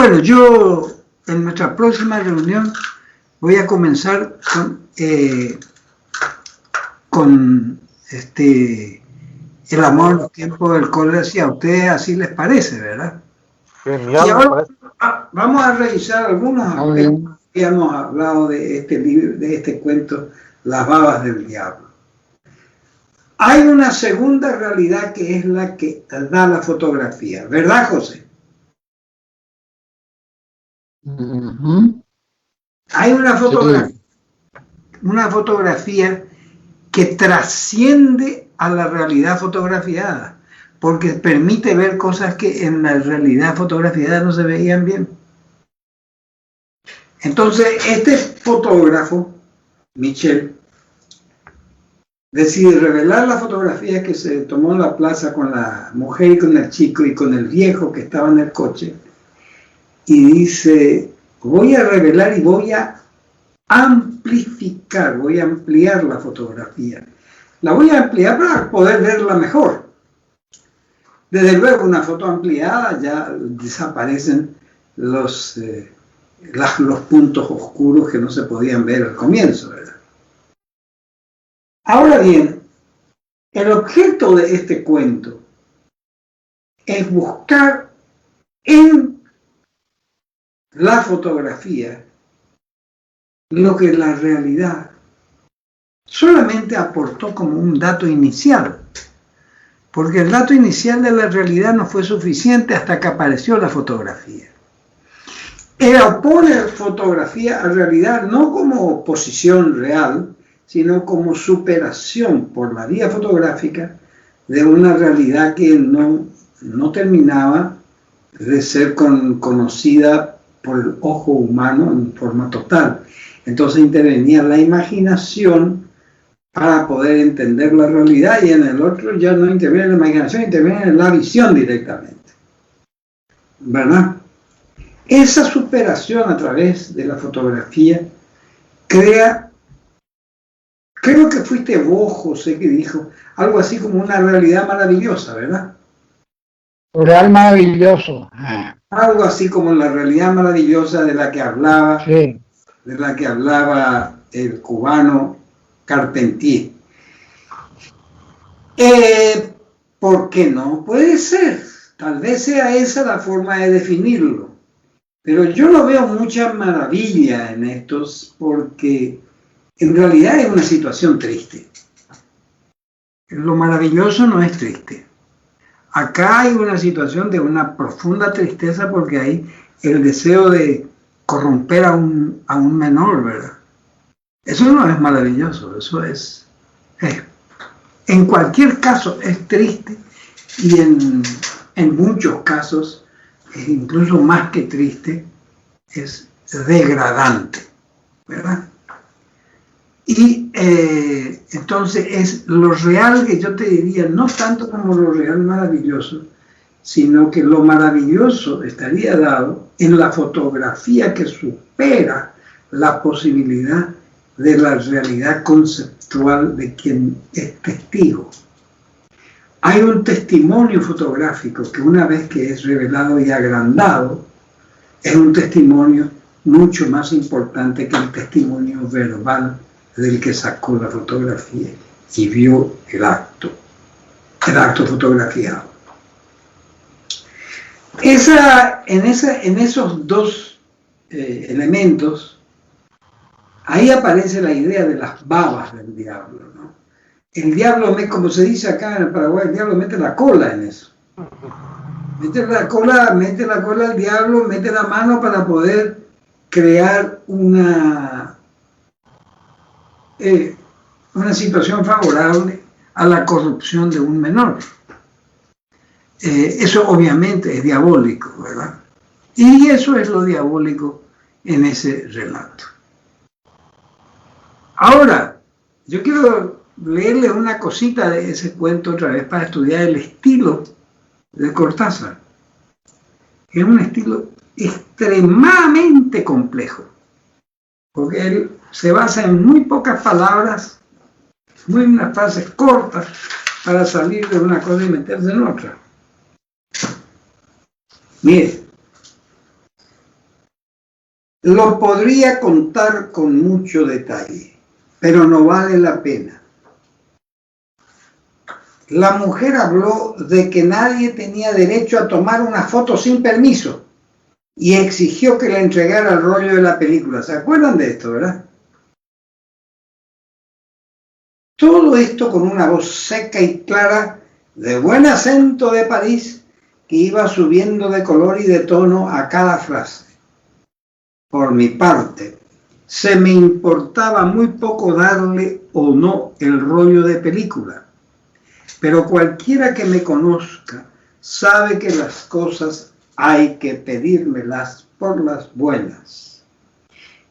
Bueno, yo en nuestra próxima reunión voy a comenzar con el amor en los tiempos del cólera, si a ustedes así les parece, ¿verdad? Genial, y ahora vamos a revisar algunos aspectos que hemos hablado de este libro, de este cuento, Las babas del diablo. Hay una segunda realidad que es la que da la fotografía, ¿verdad, José? Hay una fotografía que trasciende a la realidad fotografiada, porque permite ver cosas que en la realidad fotografiada no se veían bien. Entonces, este fotógrafo, Michel, decide revelar la fotografía que se tomó en la plaza con la mujer y con el chico y con el viejo que estaba en el coche, y dice: voy a revelar y voy a amplificar, voy a ampliar la fotografía. La voy a ampliar para poder verla mejor. Desde luego, una foto ampliada ya desaparecen los puntos oscuros que no se podían ver al comienzo, ¿verdad? Ahora bien, el objeto de este cuento es buscar en la fotografía lo que la realidad solamente aportó como un dato inicial, porque el dato inicial de la realidad no fue suficiente hasta que apareció la fotografía. Él opone fotografía a realidad no como oposición real, sino como superación por la vía fotográfica de una realidad que no terminaba de ser conocida por el ojo humano en forma total. Entonces intervenía la imaginación para poder entender la realidad, y en el otro ya no interviene la imaginación, interviene en la visión directamente, ¿verdad? Esa superación a través de la fotografía crea, creo que fuiste vos, José, que dijo algo así como una realidad maravillosa, ¿verdad? Real maravilloso. Algo así como la realidad maravillosa de la que hablaba, sí, de la que hablaba el cubano Carpentier. ¿Por qué no? Puede ser, tal vez sea esa la forma de definirlo, pero yo no veo mucha maravilla en estos, porque en realidad es una situación triste. Lo maravilloso no es triste. Acá hay una situación de una profunda tristeza, porque hay el deseo de corromper a un menor, ¿verdad? Eso no es maravilloso, eso es en cualquier caso es triste, y en muchos casos, incluso más que triste, es degradante, ¿verdad? Y entonces es lo real, que yo te diría, no tanto como lo real maravilloso, sino que lo maravilloso estaría dado en la fotografía que supera la posibilidad de la realidad conceptual de quien es testigo. Hay un testimonio fotográfico que, una vez que es revelado y agrandado, es un testimonio mucho más importante que el testimonio verbal del que sacó la fotografía y vio el acto fotografiado. En esos dos elementos, ahí aparece la idea de las babas del diablo, ¿no? El diablo, como se dice acá en el Paraguay, el diablo mete la cola en eso. Mete la cola al diablo, mete la mano para poder crear una situación favorable a la corrupción de un menor. Eso obviamente es diabólico, ¿verdad? Y eso es lo diabólico en ese relato. Ahora, yo quiero leerles una cosita de ese cuento otra vez para estudiar el estilo de Cortázar. Es un estilo extremadamente complejo, porque él se basa en muy pocas palabras, muy unas frases cortas, para salir de una cosa y meterse en otra. Mire, Lo podría contar con mucho detalle, pero no vale la pena. La mujer habló de que nadie tenía derecho a tomar una foto sin permiso y exigió que le entregara el rollo de la película. ¿Se acuerdan de esto, verdad? Todo esto con una voz seca y clara, de buen acento de París, que iba subiendo de color y de tono a cada frase. Por mi parte, se me importaba muy poco darle o no el rollo de película, pero cualquiera que me conozca sabe que las cosas hay que pedírmelas por las buenas.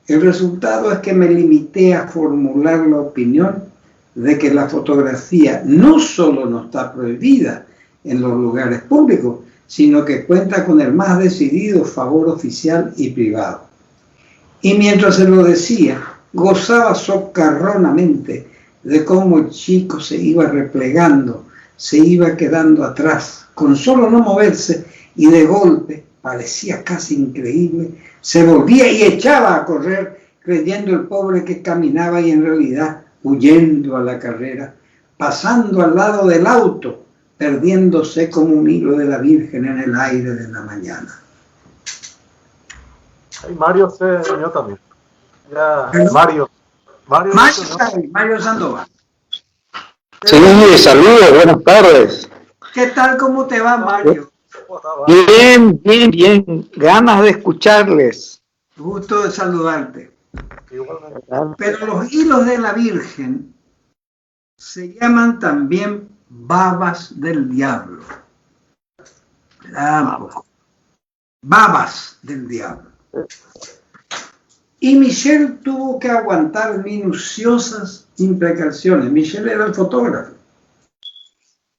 El resultado es que me limité a formular la opinión de que la fotografía no solo no está prohibida en los lugares públicos, sino que cuenta con el más decidido favor oficial y privado. Y mientras se lo decía, gozaba socarronamente de cómo el chico se iba replegando, se iba quedando atrás, con solo no moverse, y de golpe, parecía casi increíble, se volvía y echaba a correr, creyendo el pobre que caminaba y en realidad huyendo a la carrera, pasando al lado del auto, perdiéndose como un hilo de la Virgen en el aire de la mañana. Y Mario se unió también. Ya, Mario Sandoval. Sí, saludos, buenas tardes. ¿Qué tal? ¿Cómo te va, Mario? Bien, bien, bien. Ganas de escucharles. Gusto de saludarte. Pero los hilos de la Virgen se llaman también babas del diablo. Babas del diablo. Y Michel tuvo que aguantar minuciosas imprecaciones. Michel era el fotógrafo.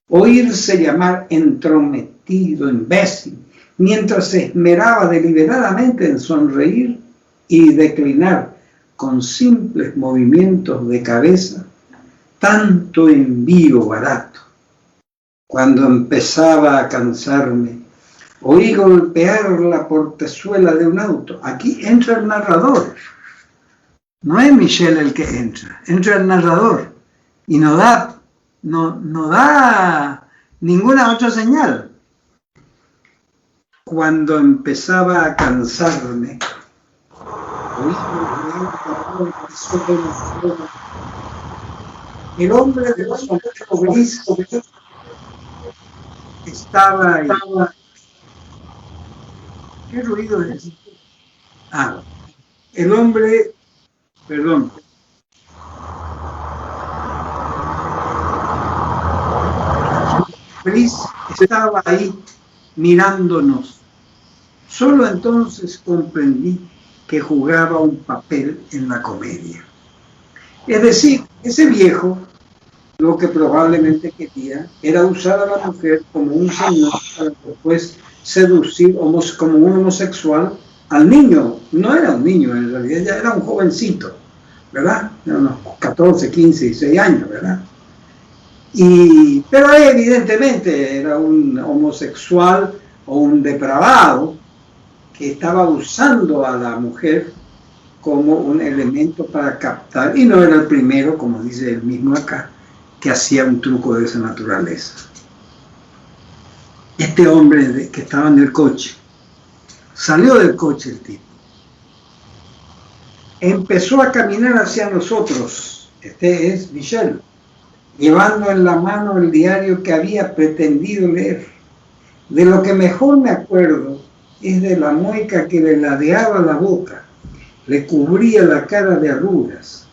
Oírse llamar entrometido, imbécil, mientras se esmeraba deliberadamente en sonreír y declinar con simples movimientos de cabeza tanto envío barato. Cuando empezaba a cansarme, oí golpear la portezuela de un auto. Aquí entra el narrador. No es Michel el que entra el narrador. Y no da ninguna otra señal. Cuando empezaba a cansarme, oí el hombre de los sombreros gris estaba ahí. ¿Qué ruido es? El hombre, perdón. Gris estaba ahí mirándonos. Solo entonces comprendí que jugaba un papel en la comedia. Es decir, ese viejo lo que probablemente quería era usar a la mujer como un señor para después seducir como un homosexual al niño. No era un niño, en realidad ya era un jovencito, ¿verdad? De unos 14, 15, 16 años, ¿verdad? Pero evidentemente era un homosexual o un depravado que estaba usando a la mujer como un elemento para captar, y no era el primero, como dice él mismo acá, que hacía un truco de esa naturaleza. Este hombre que estaba en el coche, salió del coche el tipo, empezó a caminar hacia nosotros, este es Michel, llevando en la mano el diario que había pretendido leer. De lo que mejor me acuerdo es de la mueca que le ladeaba la boca, le cubría la cara de arrugas.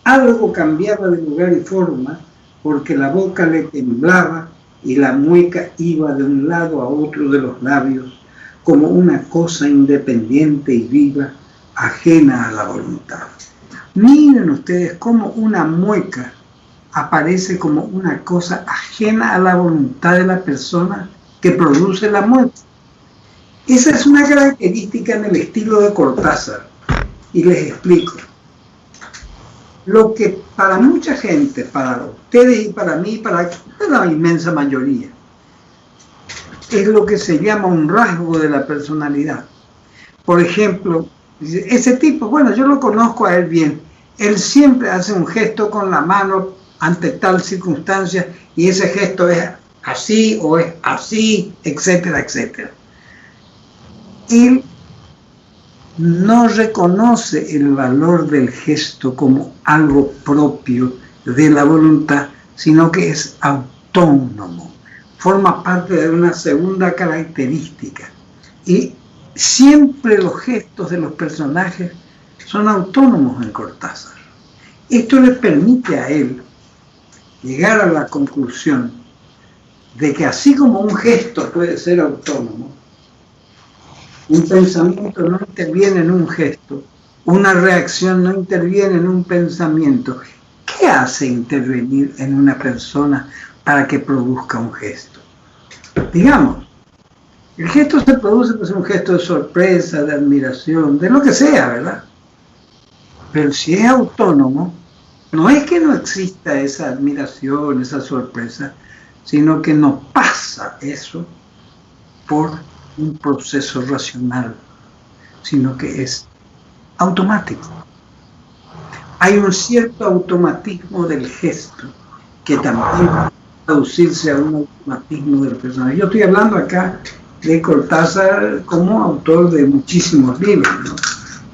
Algo cambiaba de lugar y forma porque la boca le temblaba y la mueca iba de un lado a otro de los labios como una cosa independiente y viva, ajena a la voluntad. Miren ustedes cómo una mueca aparece como una cosa ajena a la voluntad de la persona que produce la mueca. Esa es una característica en el estilo de Cortázar. Y les explico. Lo que para mucha gente, para ustedes y para mí, para la inmensa mayoría, es lo que se llama un rasgo de la personalidad. Por ejemplo, Dice, ese tipo, bueno, yo lo conozco a él bien. Él siempre hace un gesto con la mano ante tal circunstancia y ese gesto es así o es así, etcétera, etcétera. Él no reconoce el valor del gesto como algo propio de la voluntad, sino que es autónomo, forma parte de una segunda característica. Y siempre los gestos de los personajes son autónomos en Cortázar. Esto le permite a él llegar a la conclusión de que así como un gesto puede ser autónomo, un pensamiento no interviene en un gesto, una reacción no interviene en un pensamiento. ¿Qué hace intervenir en una persona para que produzca un gesto? Digamos, el gesto se produce por ser un gesto de sorpresa, de admiración, de lo que sea, ¿verdad? Pero si es autónomo, no es que no exista esa admiración, esa sorpresa, sino que no pasa eso por un proceso racional, sino que es automático. Hay un cierto automatismo del gesto que también puede traducirse a un automatismo del personaje. Yo estoy hablando acá de Cortázar como autor de muchísimos libros, ¿no?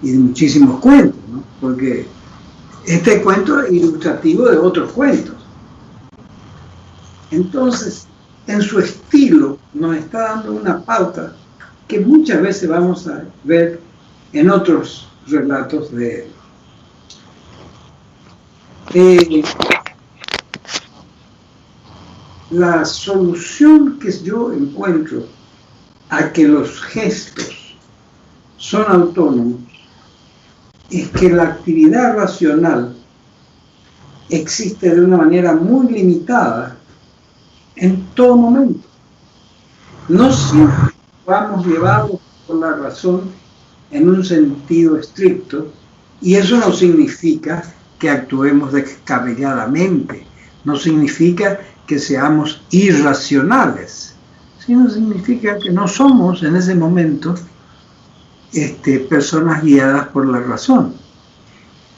Y de muchísimos cuentos, ¿no? Porque este cuento es ilustrativo de otros cuentos. Entonces, en su estilo nos está dando una pauta que muchas veces vamos a ver en otros relatos de él. La solución que yo encuentro a que los gestos son autónomos es que la actividad racional existe de una manera muy limitada en todo momento. No siempre vamos llevados por la razón en un sentido estricto, y eso no significa que actuemos descabelladamente, no significa que seamos irracionales, sino significa que no somos en ese momento personas guiadas por la razón,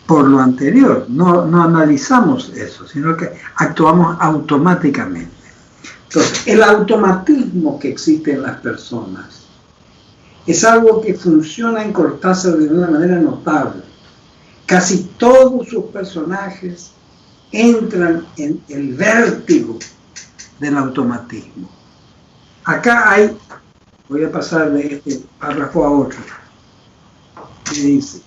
por lo anterior. No analizamos eso, sino que actuamos automáticamente. Entonces, el automatismo que existe en las personas es algo que funciona en Cortázar de una manera notable. Casi todos sus personajes entran en el vértigo del automatismo. Acá hay, voy a pasar de este párrafo a otro, que dice,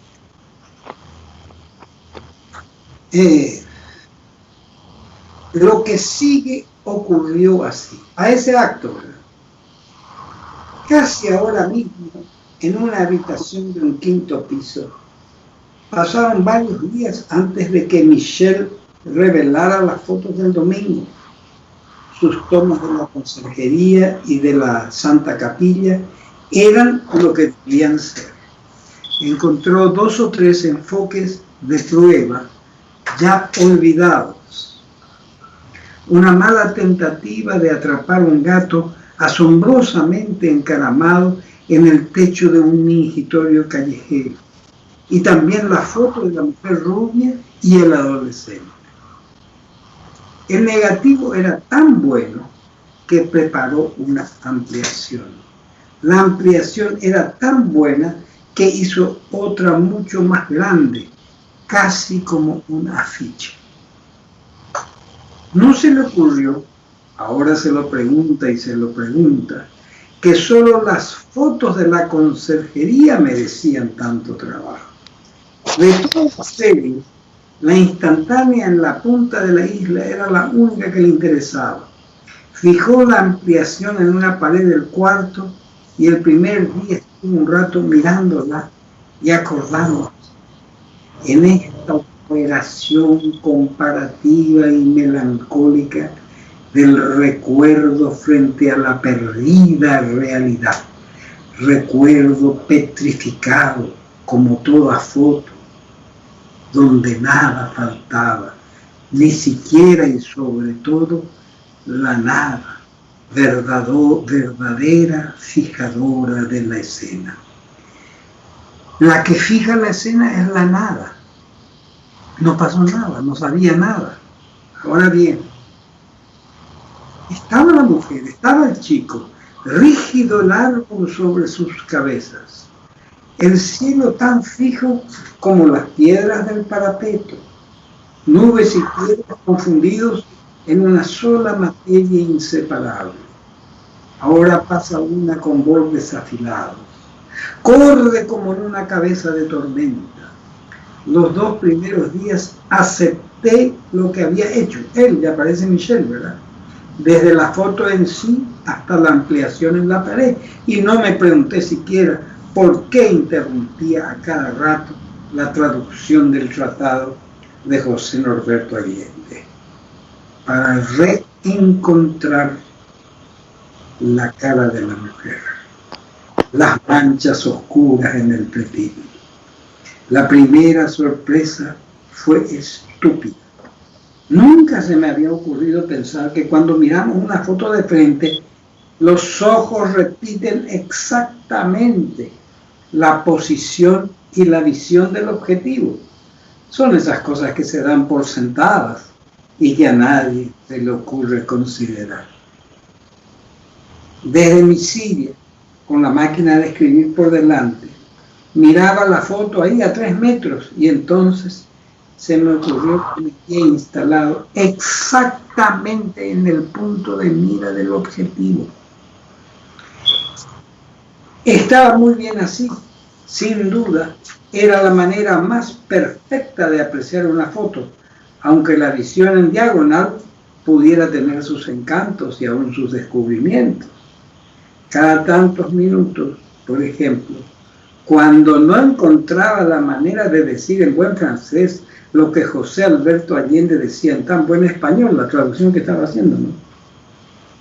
lo que sigue ocurrió así, a ese acto, ¿verdad? Casi ahora mismo, en una habitación de un quinto piso, pasaron varios días antes de que Michel revelara las fotos del domingo. Sus tomas de la conserjería y de la Santa Capilla eran lo que debían ser. Encontró 2 o 3 enfoques de prueba ya olvidados. Una mala tentativa de atrapar un gato asombrosamente encaramado en el techo de un mingitorio callejero. Y también la foto de la mujer rubia y el adolescente. El negativo era tan bueno que preparó una ampliación. La ampliación era tan buena que hizo otra mucho más grande, casi como un afiche. No se le ocurrió, ahora se lo pregunta y se lo pregunta, que solo las fotos de la conserjería merecían tanto trabajo. De todas las series, la instantánea en la punta de la isla era la única que le interesaba. Fijó la ampliación en una pared del cuarto y el primer día estuvo un rato mirándola y acordándose. En esta operación comparativa y melancólica del recuerdo frente a la perdida realidad, recuerdo petrificado como toda foto, donde nada faltaba, ni siquiera y sobre todo la nada, verdadera fijadora de la escena. La que fija la escena es la nada. No pasó nada, no sabía nada. Ahora bien, estaba la mujer, estaba el chico, rígido el árbol sobre sus cabezas, el cielo tan fijo como las piedras del parapeto, nubes y piedras confundidos en una sola materia inseparable. Ahora pasa una con bordes afilados, corre como en una cabeza de tormenta. Los 2 primeros días acepté lo que había hecho. Él, ya parece Michel, ¿verdad? Desde la foto en sí hasta la ampliación en la pared. Y no me pregunté siquiera por qué interrumpía a cada rato la traducción del tratado de José Norberto Allende, para reencontrar la cara de la mujer, las manchas oscuras en el pretil. La primera sorpresa fue estúpida. Nunca se me había ocurrido pensar que cuando miramos una foto de frente, los ojos repiten exactamente la posición y la visión del objetivo. Son esas cosas que se dan por sentadas y que a nadie se le ocurre considerar. Desde mi silla, con la máquina de escribir por delante, miraba la foto ahí a 3 metros y entonces se me ocurrió que me había instalado exactamente en el punto de mira del objetivo. Estaba muy bien así, sin duda, era la manera más perfecta de apreciar una foto, aunque la visión en diagonal pudiera tener sus encantos y aún sus descubrimientos. Cada tantos minutos, por ejemplo, cuando no encontraba la manera de decir en buen francés lo que José Alberto Allende decía en tan buen español, la traducción que estaba haciendo, ¿no?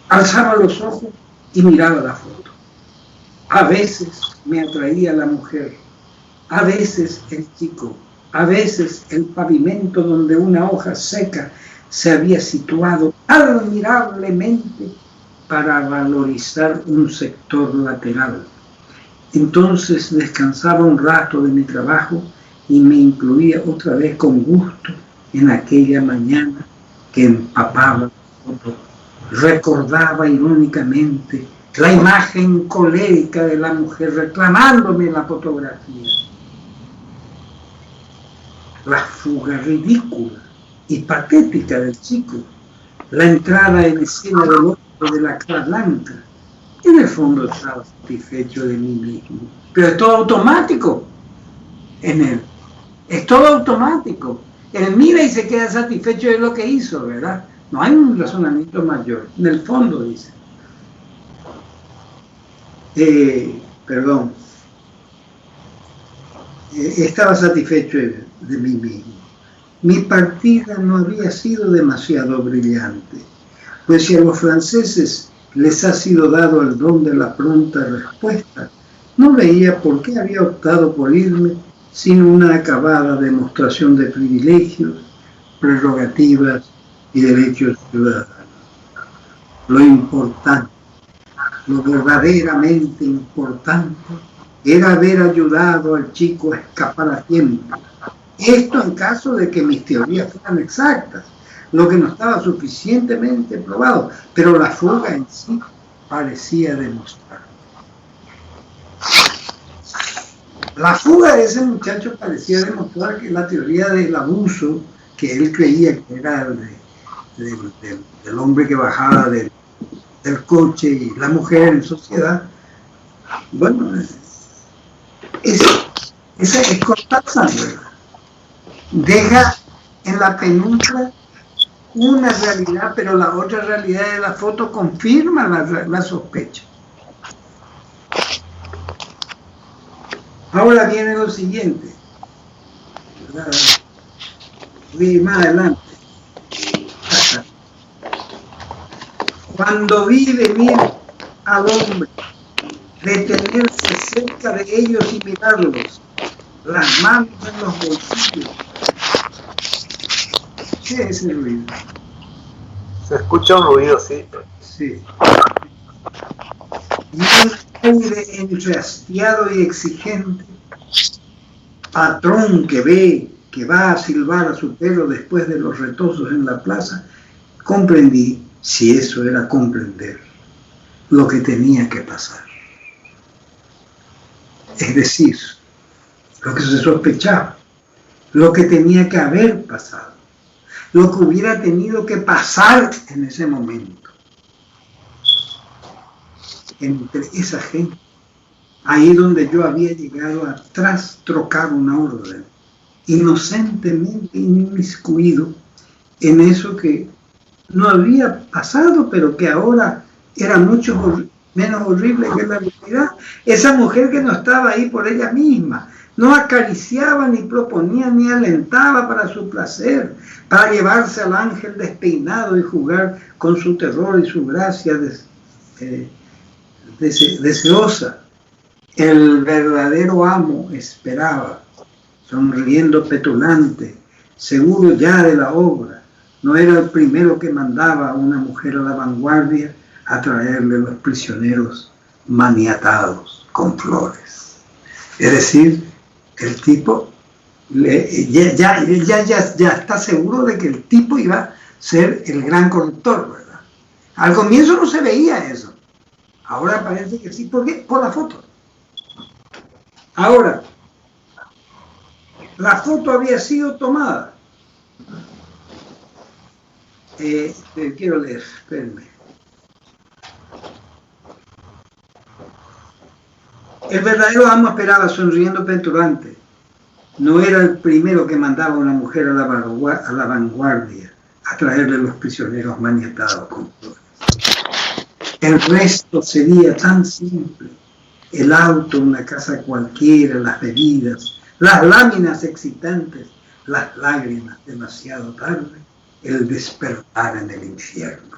Alzaba los ojos y miraba la foto. A veces me atraía la mujer, a veces el chico, a veces el pavimento donde una hoja seca se había situado admirablemente para valorizar un sector lateral. Entonces descansaba un rato de mi trabajo y me incluía otra vez con gusto en aquella mañana que empapaba la foto. Recordaba irónicamente la imagen colérica de la mujer reclamándome la fotografía. La fuga ridícula y patética del chico, la entrada en escena del otro de la cara blanca. En el fondo estaba satisfecho de mí mismo. Pero es todo automático en él. Es todo automático. Él mira y se queda satisfecho de lo que hizo, ¿verdad? No hay un razonamiento mayor. En el fondo, dice. Estaba satisfecho de mí mismo. Mi partida no había sido demasiado brillante, pues si a los franceses les ha sido dado el don de la pronta respuesta, no veía por qué había optado por irme sin una acabada demostración de privilegios, prerrogativas y derechos ciudadanos. Lo importante, lo verdaderamente importante, era haber ayudado al chico a escapar a tiempo. Esto en caso de que mis teorías fueran exactas, lo que no estaba suficientemente probado, pero la fuga en sí parecía demostrar. La fuga de ese muchacho parecía demostrar que la teoría del abuso, que él creía que era del hombre que bajaba del coche y la mujer en sociedad, bueno, esa es Cortázar, ¿verdad? Deja en la penumbra una realidad, pero la otra realidad de la foto confirma la sospecha. Ahora viene lo siguiente. Voy más adelante. Cuando vi venir al hombre, detenerse cerca de ellos y mirarlos, las manos en los bolsillos. ¿Qué es ese ruido? Se escucha un ruido, sí. Sí. Y un aire entre hastiado y exigente patrón que va a silbar a su perro después de los retozos en la plaza, comprendí, si eso era comprender, lo que tenía que pasar. Es decir, lo que se sospechaba, lo que tenía que haber pasado, lo que hubiera tenido que pasar en ese momento. Entre esa gente, ahí donde yo había llegado a trastrocar una orden, inocentemente inmiscuido en eso que no había pasado, pero que ahora era mucho menos horrible que la realidad. Esa mujer que no estaba ahí por ella misma, no acariciaba, ni proponía, ni alentaba para su placer, para llevarse al ángel despeinado y jugar con su terror y su gracia deseosa. El verdadero amo esperaba, sonriendo petulante, seguro ya de la obra. No era el primero que mandaba a una mujer a la vanguardia a traerle los prisioneros maniatados con flores. Es decir, el tipo ya está seguro de que el tipo iba a ser el gran corruptor, ¿verdad? Al comienzo no se veía eso. Ahora parece que sí. ¿Por qué? Por la foto. Ahora, la foto había sido tomada. Quiero leer, espérenme. El verdadero amo esperaba sonriendo petulante. No era el primero que mandaba a una mujer a la vanguardia a traerle los prisioneros maniatados con flores. El resto sería tan simple. El auto, una casa cualquiera, las bebidas, las láminas excitantes, las lágrimas demasiado tarde, el despertar en el infierno.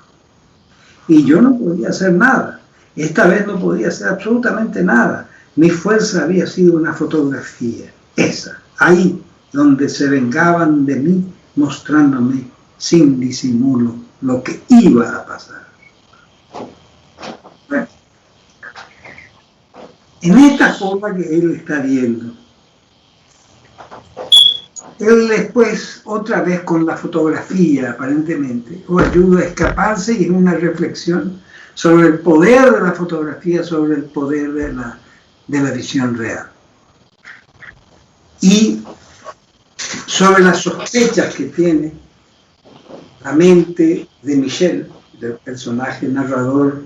Y yo no podía hacer nada. Esta vez no podía hacer absolutamente nada. Mi fuerza había sido una fotografía, esa, ahí donde se vengaban de mí, mostrándome sin disimulo lo que iba a pasar. Bueno, en esta forma que él está viendo, él después, otra vez con la fotografía, aparentemente, lo ayuda a escaparse y en una reflexión sobre el poder de la fotografía, sobre el poder de la visión real. Y sobre las sospechas que tiene la mente de Michel, del personaje narrador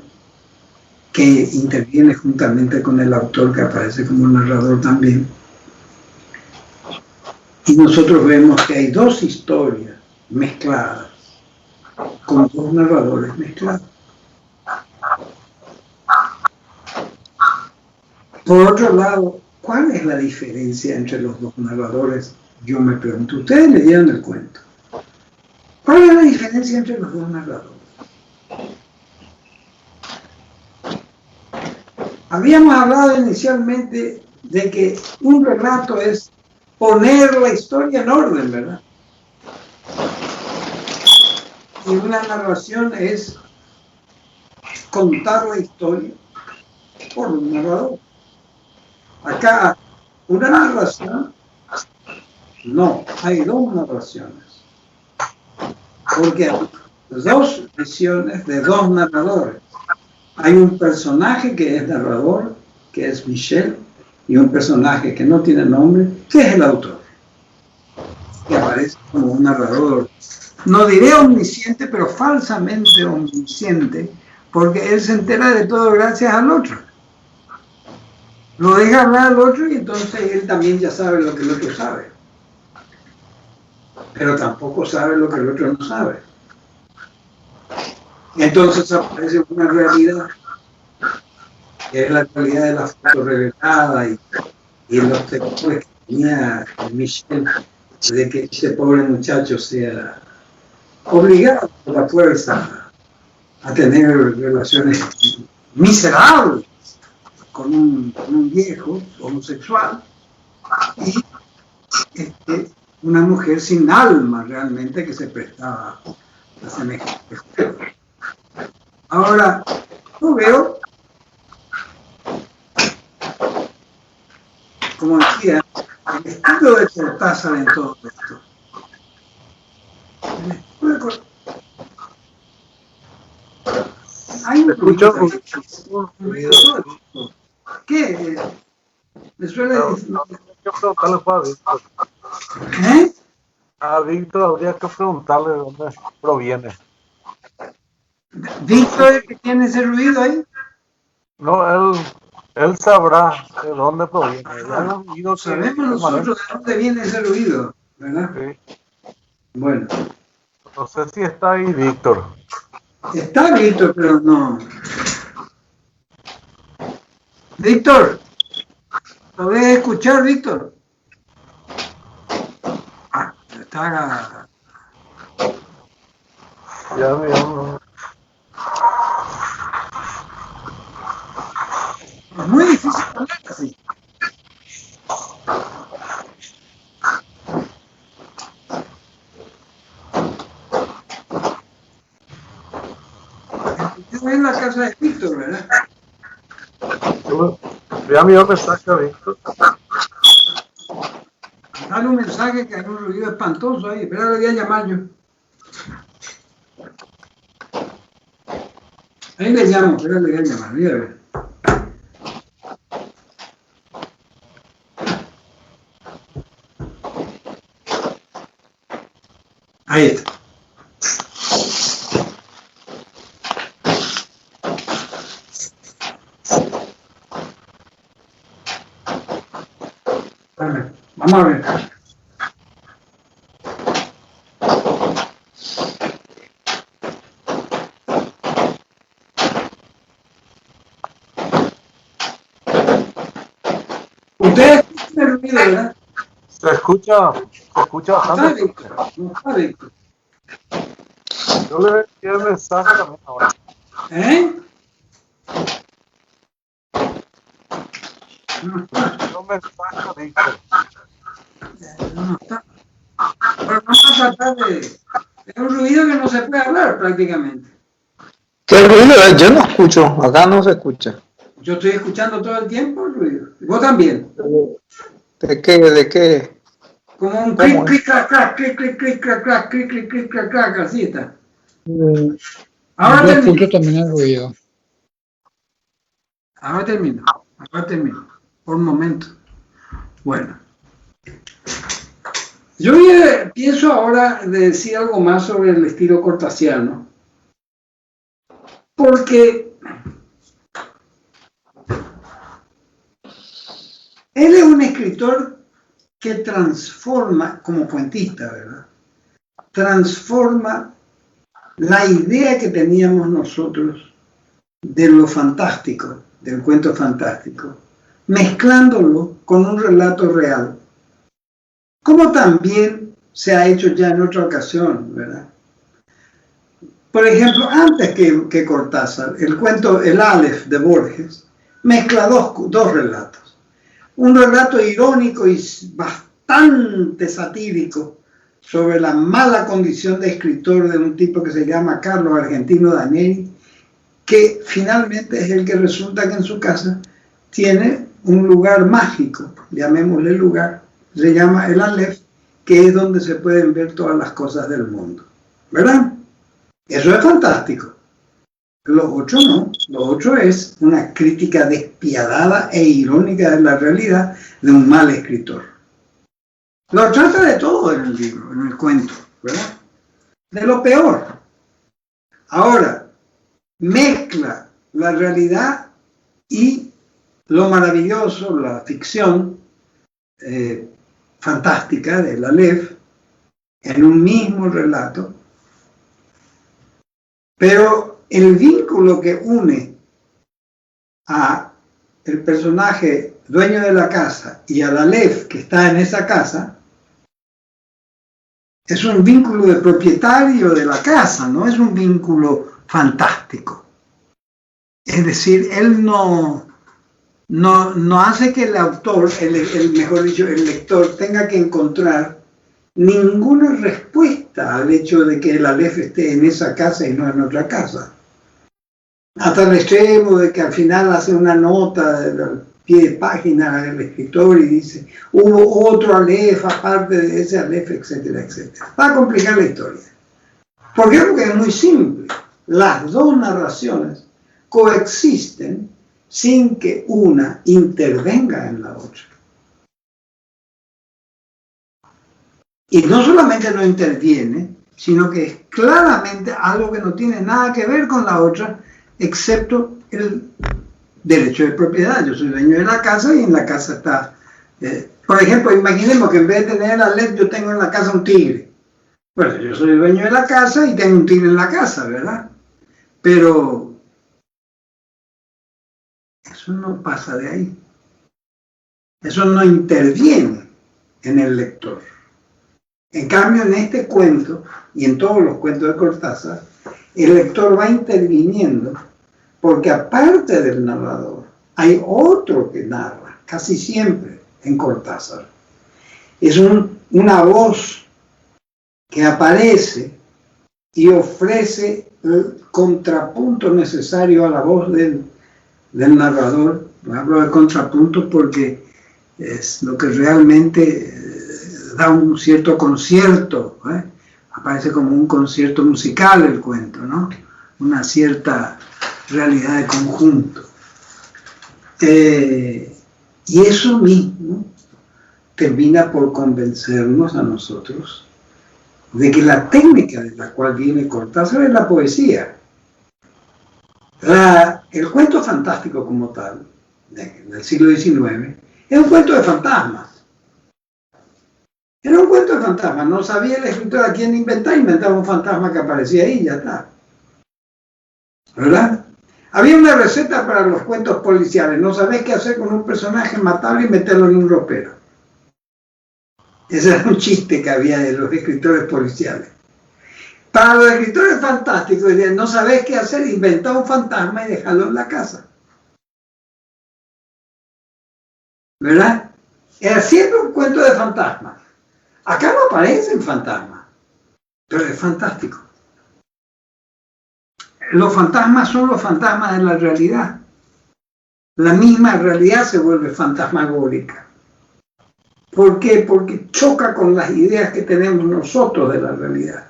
que interviene juntamente con el autor, que aparece como narrador también. Y nosotros vemos que hay dos historias mezcladas, con dos narradores mezclados. Por otro lado, ¿cuál es la diferencia entre los dos narradores? Yo me pregunto, ustedes leyeron el cuento. ¿Cuál es la diferencia entre los dos narradores? Habíamos hablado inicialmente de que un relato es poner la historia en orden, ¿verdad? Y una narración es contar la historia por un narrador. Acá, una narración, no, hay dos narraciones. Porque hay dos visiones de dos narradores. Hay un personaje que es narrador, que es Michel, y un personaje que no tiene nombre, que es el autor, que aparece como un narrador, no diré omnisciente, pero falsamente omnisciente, porque él se entera de todo gracias al otro. Lo deja hablar al otro y entonces él también ya sabe lo que el otro sabe. Pero tampoco sabe lo que el otro no sabe. Y entonces aparece una realidad, que es la realidad de la foto revelada y los temores que tenía Michel de que ese pobre muchacho sea obligado por la fuerza a tener relaciones miserables con un viejo homosexual y una mujer sin alma realmente que se prestaba a semejante juego. Ahora, yo veo, como decía, el estilo de Cortázar en todo esto. El estilo de Cortázar. Hay un ruido. ¿Qué? ¿Le suele decir? Hay que preguntarle a Víctor. ¿Eh? A Víctor habría que preguntarle de dónde proviene. ¿Víctor que tiene ese ruido ahí? No, él sabrá de dónde proviene. Sabemos nosotros de dónde viene ese ruido, ¿verdad? Sí. Bueno. No sé si está ahí Víctor. Está Víctor, pero no. Víctor, ¿podés escuchar, Víctor? Ah, está... Ya me Es muy difícil hablar así. Estoy en la casa de Víctor, ¿verdad? Ya me dio mensaje a Víctor. Dale un mensaje que hay un ruido espantoso ahí. Espera, le voy a llamar yo. Ahí le llamo, espera, le voy a llamar. Mira, a ver. Ahí está. Vamos a ver. Ustedes escuchan el ruido, ¿verdad? Se escucha bastante. No está Víctor. Yo le envié el mensaje también ahora. ¿Eh? No está. Un mensaje a Víctor. No está. Pero vamos a tratar de... Es un ruido que no se puede hablar prácticamente. ¿Qué ruido? Yo no escucho, acá no se escucha. Yo estoy escuchando todo el tiempo el ruido. ¿Vos también? ¿De qué? ¿De qué? Como un clic, clic, clac, clac, clic, clic, clic, clac, clac, clic, clic, clic, clac, clac, así está. Ahora Yo termino. escucho también el ruido. Ahora termino. Por un momento. Bueno. Yo pienso ahora de decir algo más sobre el estilo cortasiano. Porque él es un escritor que transforma, como cuentista, ¿verdad? Transforma la idea que teníamos nosotros de lo fantástico, del cuento fantástico, mezclándolo con un relato real, como también se ha hecho ya en otra ocasión, ¿verdad? Por ejemplo, antes que Cortázar, el cuento El Aleph de Borges mezcla dos relatos. Un relato irónico y bastante satírico sobre la mala condición de escritor de un tipo que se llama Carlos Argentino Daneri, que finalmente es el que resulta que en su casa tiene un lugar mágico, llamémosle lugar, se llama el Aleph, que es donde se pueden ver todas las cosas del mundo, ¿verdad? Eso es fantástico. Lo otro es una crítica despiadada e irónica de la realidad de un mal escritor. Lo trata de todo en el libro, en el cuento, ¿verdad? De lo peor. Ahora, mezcla la realidad y lo maravilloso, la ficción fantástica del Aleph en un mismo relato, pero el vínculo que une a el personaje dueño de la casa y al Aleph que está en esa casa es un vínculo de propietario de la casa, no es un vínculo fantástico. Es decir, él no hace que el autor, mejor dicho, el lector tenga que encontrar ninguna respuesta al hecho de que el Aleph esté en esa casa y no en otra casa. Hasta el extremo de que al final hace una nota, pie de página el escritor y dice, hubo otro Aleph aparte de ese Aleph, etcétera, etcétera. Va a complicar la historia. ¿Por qué? Porque es muy simple. Las dos narraciones coexisten sin que una intervenga en la otra. Y no solamente no interviene, sino que es claramente algo que no tiene nada que ver con la otra, excepto el derecho de propiedad. Yo soy dueño de la casa y en la casa está... por ejemplo, imaginemos que en vez de tener la LED, yo tengo en la casa un tigre. Bueno, yo soy dueño de la casa y tengo un tigre en la casa, ¿verdad? Pero eso no pasa de ahí. Eso no interviene en el lector. En cambio, en este cuento, y en todos los cuentos de Cortázar, el lector va interviniendo porque aparte del narrador, hay otro que narra, casi siempre en Cortázar. Es una voz que aparece y ofrece el contrapunto necesario a la voz del narrador. No hablo de contrapunto porque es lo que realmente da un cierto concierto, aparece como un concierto musical el cuento, ¿no? Una cierta realidad de conjunto. Y eso mismo termina por convencernos a nosotros de que la técnica de la cual viene Cortázar es la poesía. El cuento fantástico como tal, del siglo XIX, es un cuento de fantasmas. Era un cuento de fantasmas. No sabía el escritor a quién inventar, inventaba un fantasma que aparecía ahí y ya está. ¿Verdad? Había una receta para los cuentos policiales. No sabés qué hacer con un personaje, matarlo y meterlo en un ropero. Ese era un chiste que había de los escritores policiales. Para los escritores fantásticos, decían, no sabés qué hacer, inventá un fantasma y déjalo en la casa. ¿Verdad? Era siempre un cuento de fantasmas. Acá no aparecen fantasmas, pero es fantástico. Los fantasmas son los fantasmas de la realidad. La misma realidad se vuelve fantasmagórica. ¿Por qué? Porque choca con las ideas que tenemos nosotros de la realidad.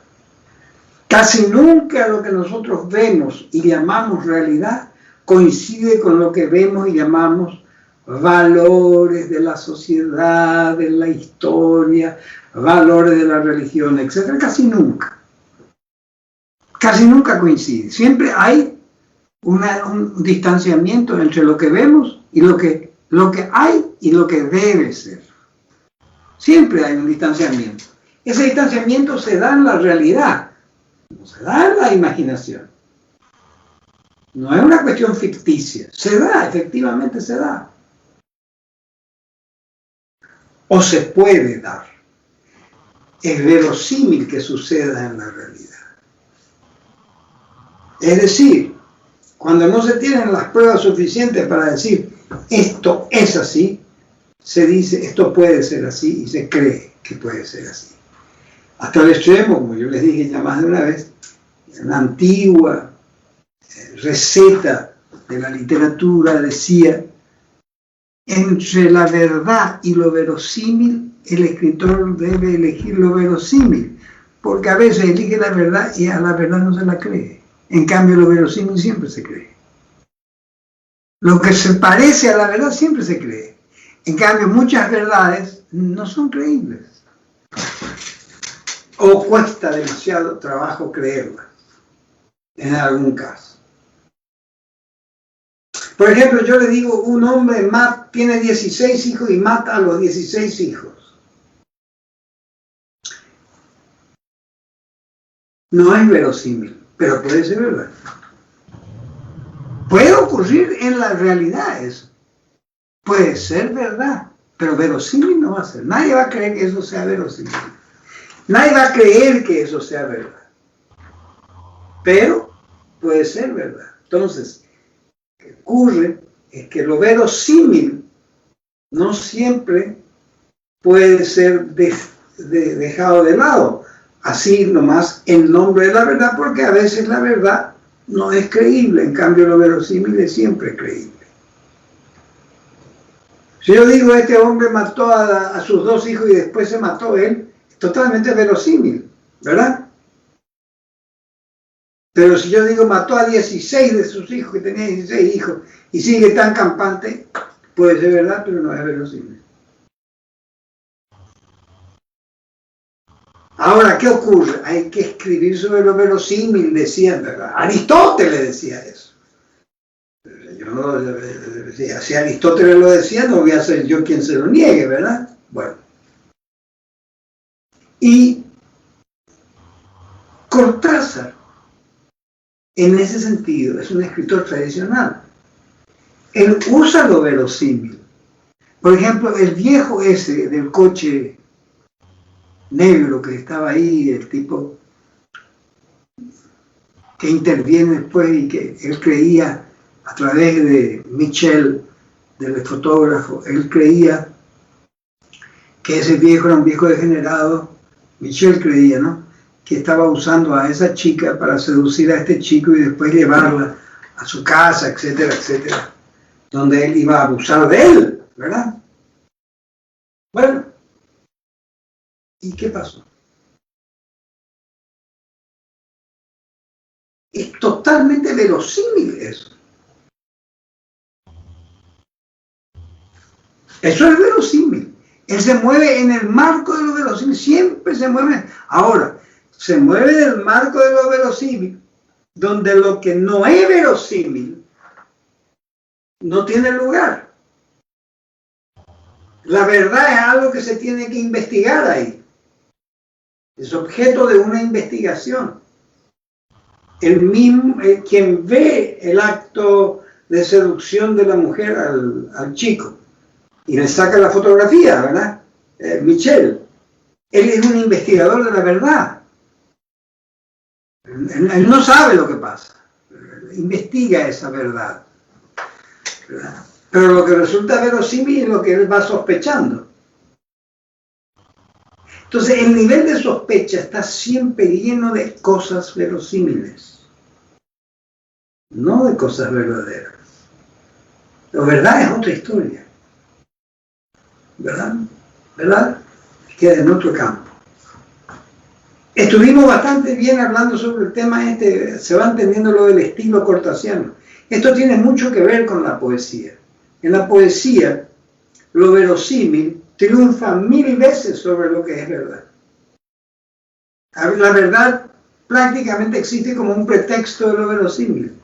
Casi nunca lo que nosotros vemos y llamamos realidad coincide con lo que vemos y llamamos valores de la sociedad, de la historia, valores de la religión, etc. Casi nunca. Casi nunca coincide. Siempre hay un distanciamiento entre lo que vemos y lo que hay y lo que debe ser. Siempre hay un distanciamiento. Ese distanciamiento se da en la realidad, no se da en la imaginación. No es una cuestión ficticia. Se da, efectivamente se da. O se puede dar. Es verosímil que suceda en la realidad. Es decir, cuando no se tienen las pruebas suficientes para decir esto es así, se dice esto puede ser así y se cree que puede ser así. Hasta el extremo, como yo les dije ya más de una vez, una antigua receta de la literatura decía: entre la verdad y lo verosímil, el escritor debe elegir lo verosímil, porque a veces elige la verdad y a la verdad no se la cree. En cambio, lo verosímil siempre se cree. Lo que se parece a la verdad siempre se cree. En cambio, muchas verdades no son creíbles. O cuesta demasiado trabajo creerlas, en algún caso. Por ejemplo, yo le digo, un hombre tiene 16 hijos y mata a los 16 hijos. No es verosímil, pero puede ser verdad. Puede ocurrir en la realidad eso. Puede ser verdad, pero verosímil no va a ser. Nadie va a creer que eso sea verosímil. Nadie va a creer que eso sea verdad. Pero puede ser verdad. Entonces, lo que ocurre es que lo verosímil no siempre puede ser dejado de lado. Así nomás en nombre de la verdad, porque a veces la verdad no es creíble. En cambio, lo verosímil es siempre creíble. Si yo digo este hombre mató a sus 2 hijos y después se mató él, es totalmente verosímil, ¿verdad? Pero si yo digo mató a 16 de sus hijos, que tenía 16 hijos, y sigue tan campante, puede ser verdad, pero no es verosímil. Ahora, ¿qué ocurre? Hay que escribir sobre lo verosímil, decía, ¿verdad? Aristóteles decía eso. Yo no, si Aristóteles lo decía, no voy a ser yo quien se lo niegue, ¿verdad? Bueno. Y Cortázar, en ese sentido, es un escritor tradicional. Él usa lo verosímil. Por ejemplo, el viejo ese del coche negro que estaba ahí, el tipo que interviene después y que él creía a través de Michel, del fotógrafo, él creía que ese viejo era un viejo degenerado. Michel creía, ¿no?, que estaba usando a esa chica para seducir a este chico y después llevarla a su casa, etcétera, etcétera, donde él iba a abusar de él, ¿verdad? Bueno, ¿y qué pasó? Es totalmente verosímil eso. Eso es verosímil. Él se mueve en el marco de lo verosímil, siempre se mueve. Ahora, se mueve en el marco de lo verosímil, donde lo que no es verosímil no tiene lugar. La verdad es algo que se tiene que investigar ahí. Es objeto de una investigación. El mismo, quien ve el acto de seducción de la mujer al chico y le saca la fotografía, ¿verdad? Michel, él es un investigador de la verdad. Él no sabe lo que pasa, investiga esa verdad, ¿verdad? Pero lo que resulta verosímil es lo que él va sospechando. Entonces, el nivel de sospecha está siempre lleno de cosas verosímiles, no de cosas verdaderas. La verdad es otra historia, ¿verdad? ¿Verdad? Queda en otro campo. Estuvimos bastante bien hablando sobre el tema este, se va entendiendo lo del estilo cortasiano. Esto tiene mucho que ver con la poesía. En la poesía, lo verosímil triunfa 1000 veces sobre lo que es verdad. La verdad prácticamente existe como un pretexto de lo verosímil.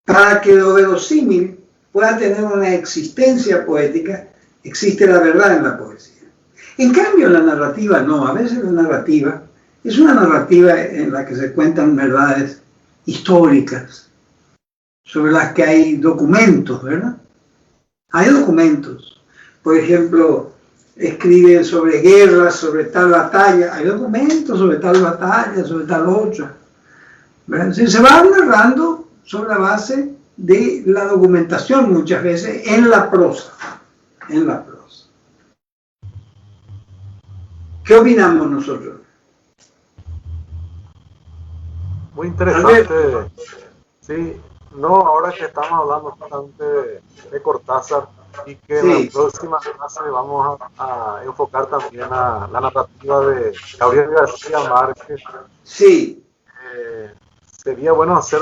Para que lo verosímil pueda tener una existencia poética, existe la verdad en la poesía. En cambio, la narrativa no. A veces la narrativa es una narrativa en la que se cuentan verdades históricas, sobre las que hay documentos, ¿verdad? Hay documentos. Por ejemplo, escriben sobre guerras, sobre tal batalla. Hay documentos sobre tal batalla, sobre tal otra. ¿Verdad? Se va narrando sobre la base de la documentación muchas veces en la prosa. En la prosa. ¿Qué opinamos nosotros? Muy interesante. Sí, no, ahora que estamos hablando bastante de Cortázar y que en la próxima clase vamos a enfocar también a la narrativa de Gabriel García Márquez. Sí. Sería bueno hacer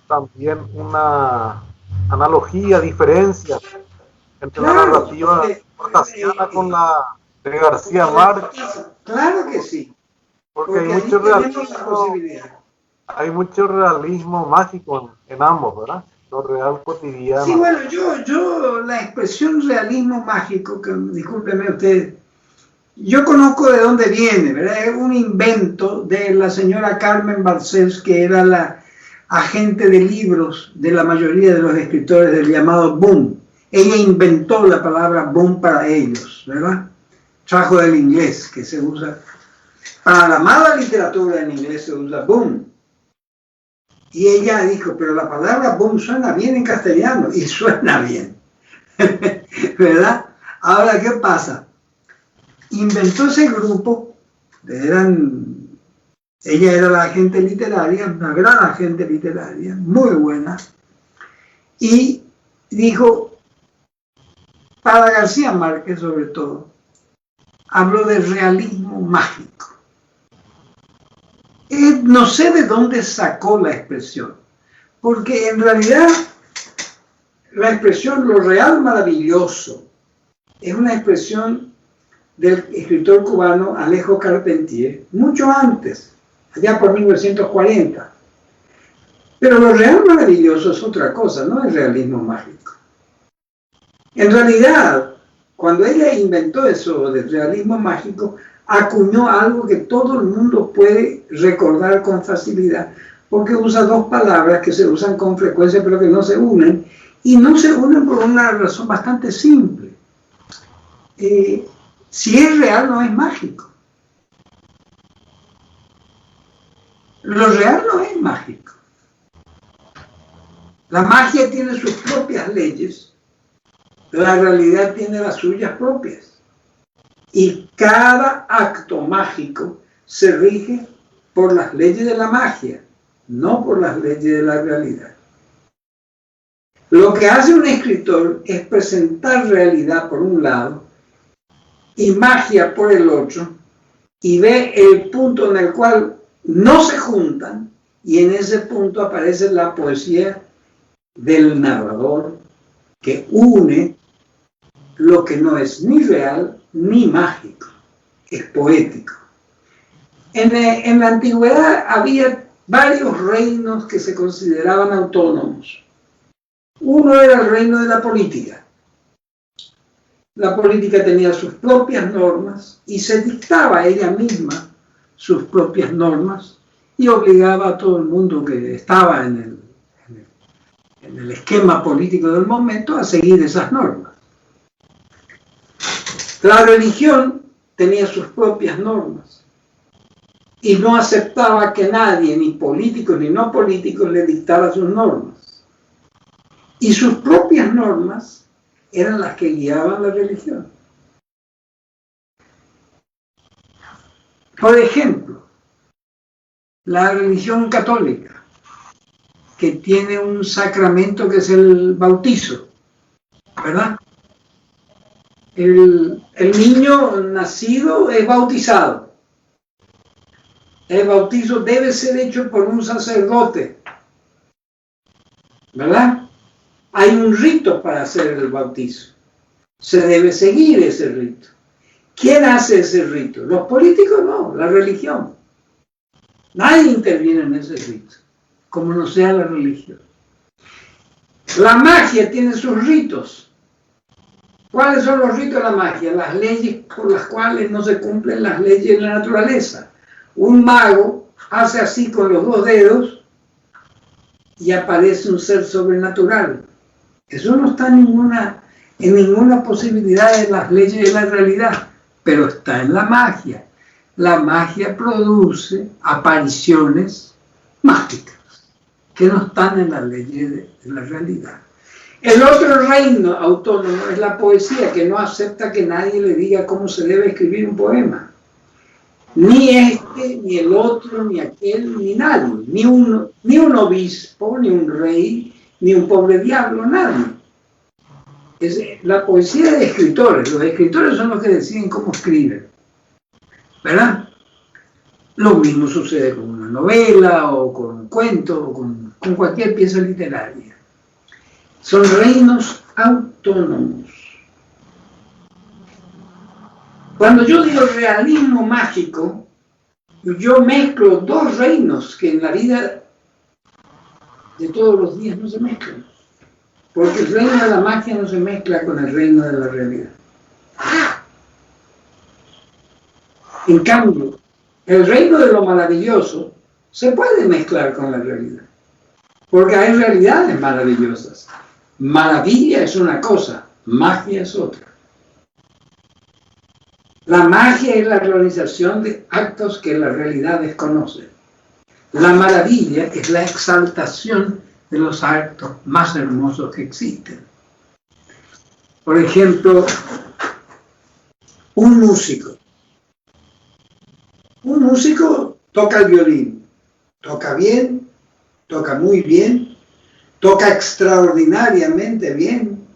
también una analogía, diferencia entre la narrativa cortasiana con la de García Márquez. Claro que sí. Porque hay mucho realismo mágico en ambos, ¿verdad? Lo real cotidiano. Sí, bueno, yo la expresión realismo mágico, que discúlpeme usted, yo conozco de dónde viene, ¿verdad? Es un invento de la señora Carmen Barcés, que era la agente de libros de la mayoría de los escritores del llamado boom. Ella inventó la palabra boom para ellos, ¿verdad? Trajo del inglés, que se usa. Para la mala literatura en inglés se usa boom. Y ella dijo, pero la palabra boom suena bien en castellano, y suena bien, ¿verdad? Ahora, ¿qué pasa? Inventó ese grupo, ella era la agente literaria, una gran agente literaria, muy buena, y dijo, para García Márquez sobre todo, habló de realismo mágico. No sé de dónde sacó la expresión, porque en realidad la expresión lo real maravilloso es una expresión del escritor cubano Alejo Carpentier, mucho antes, allá por 1940. Pero lo real maravilloso es otra cosa, no es realismo mágico. En realidad, cuando ella inventó eso del realismo mágico, acuñó algo que todo el mundo puede recordar con facilidad, porque usa dos palabras que se usan con frecuencia pero que no se unen, y no se unen por una razón bastante simple. Si es real, no es mágico. Lo real no es mágico. La magia tiene sus propias leyes, la realidad tiene las suyas propias. Y cada acto mágico se rige por las leyes de la magia, no por las leyes de la realidad. Lo que hace un escritor es presentar realidad por un lado y magia por el otro, y ve el punto en el cual no se juntan, y en ese punto aparece la poesía del narrador que une lo que no es ni real ni mágico, es poético. En la antigüedad había varios reinos que se consideraban autónomos. Uno era el reino de la política. La política tenía sus propias normas y se dictaba ella misma sus propias normas y obligaba a todo el mundo que estaba en el esquema político del momento a seguir esas normas. La religión tenía sus propias normas y no aceptaba que nadie, ni políticos ni no políticos, le dictara sus normas. Y sus propias normas eran las que guiaban la religión. Por ejemplo, la religión católica, que tiene un sacramento que es el bautizo, ¿verdad? El niño nacido es bautizado. El bautizo debe ser hecho por un sacerdote, ¿verdad? Hay un rito para hacer el bautizo. Se debe seguir ese rito. ¿Quién hace ese rito? Los políticos no, la religión. Nadie interviene en ese rito, como no sea la religión. La magia tiene sus ritos. ¿Cuáles son los ritos de la magia? Las leyes por las cuales no se cumplen las leyes de la naturaleza. Un mago hace así con los dos dedos y aparece un ser sobrenatural. Eso no está en ninguna posibilidad de las leyes de la realidad, pero está en la magia. La magia produce apariciones mágicas que no están en las leyes de la realidad. El otro reino autónomo es la poesía, que no acepta que nadie le diga cómo se debe escribir un poema. Ni este, ni el otro, ni aquel, ni nadie. Ni un obispo, ni un rey, ni un pobre diablo, nadie. Es la poesía de escritores. Los escritores son los que deciden cómo escriben, ¿verdad? Lo mismo sucede con una novela, o con un cuento, o con cualquier pieza literaria. Son reinos autónomos. Cuando yo digo realismo mágico, yo mezclo dos reinos que en la vida de todos los días no se mezclan. Porque el reino de la magia no se mezcla con el reino de la realidad. En cambio, el reino de lo maravilloso se puede mezclar con la realidad. Porque hay realidades maravillosas. Maravilla es una cosa, magia es otra. La magia es la realización de actos que la realidad desconoce. La maravilla es la exaltación de los actos más hermosos que existen. Por ejemplo, un músico. Un músico toca el violín, toca bien, toca muy bien, toca extraordinariamente bien,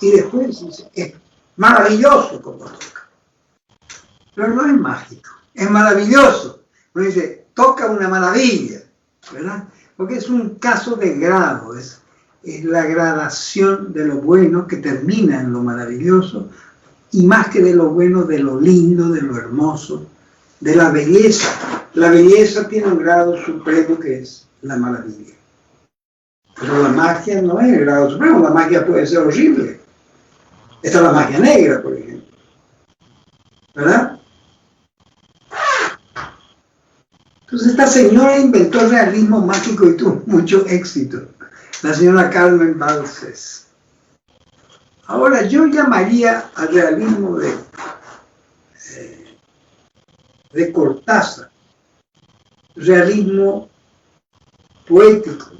y después dice, es maravilloso como toca. Pero no es mágico, es maravilloso. Pero dice, toca una maravilla, ¿verdad? Porque es un caso de grado, es la gradación de lo bueno que termina en lo maravilloso, y más que de lo bueno, de lo lindo, de lo hermoso, de la belleza. La belleza tiene un grado supremo que es la maravilla. Pero la magia no es el grado supremo, la magia puede ser horrible. Esta es la magia negra, por ejemplo. ¿Verdad? Entonces esta señora inventó el realismo mágico y tuvo mucho éxito. La señora Carmen Balcells. Ahora yo llamaría al realismo de Cortázar realismo poético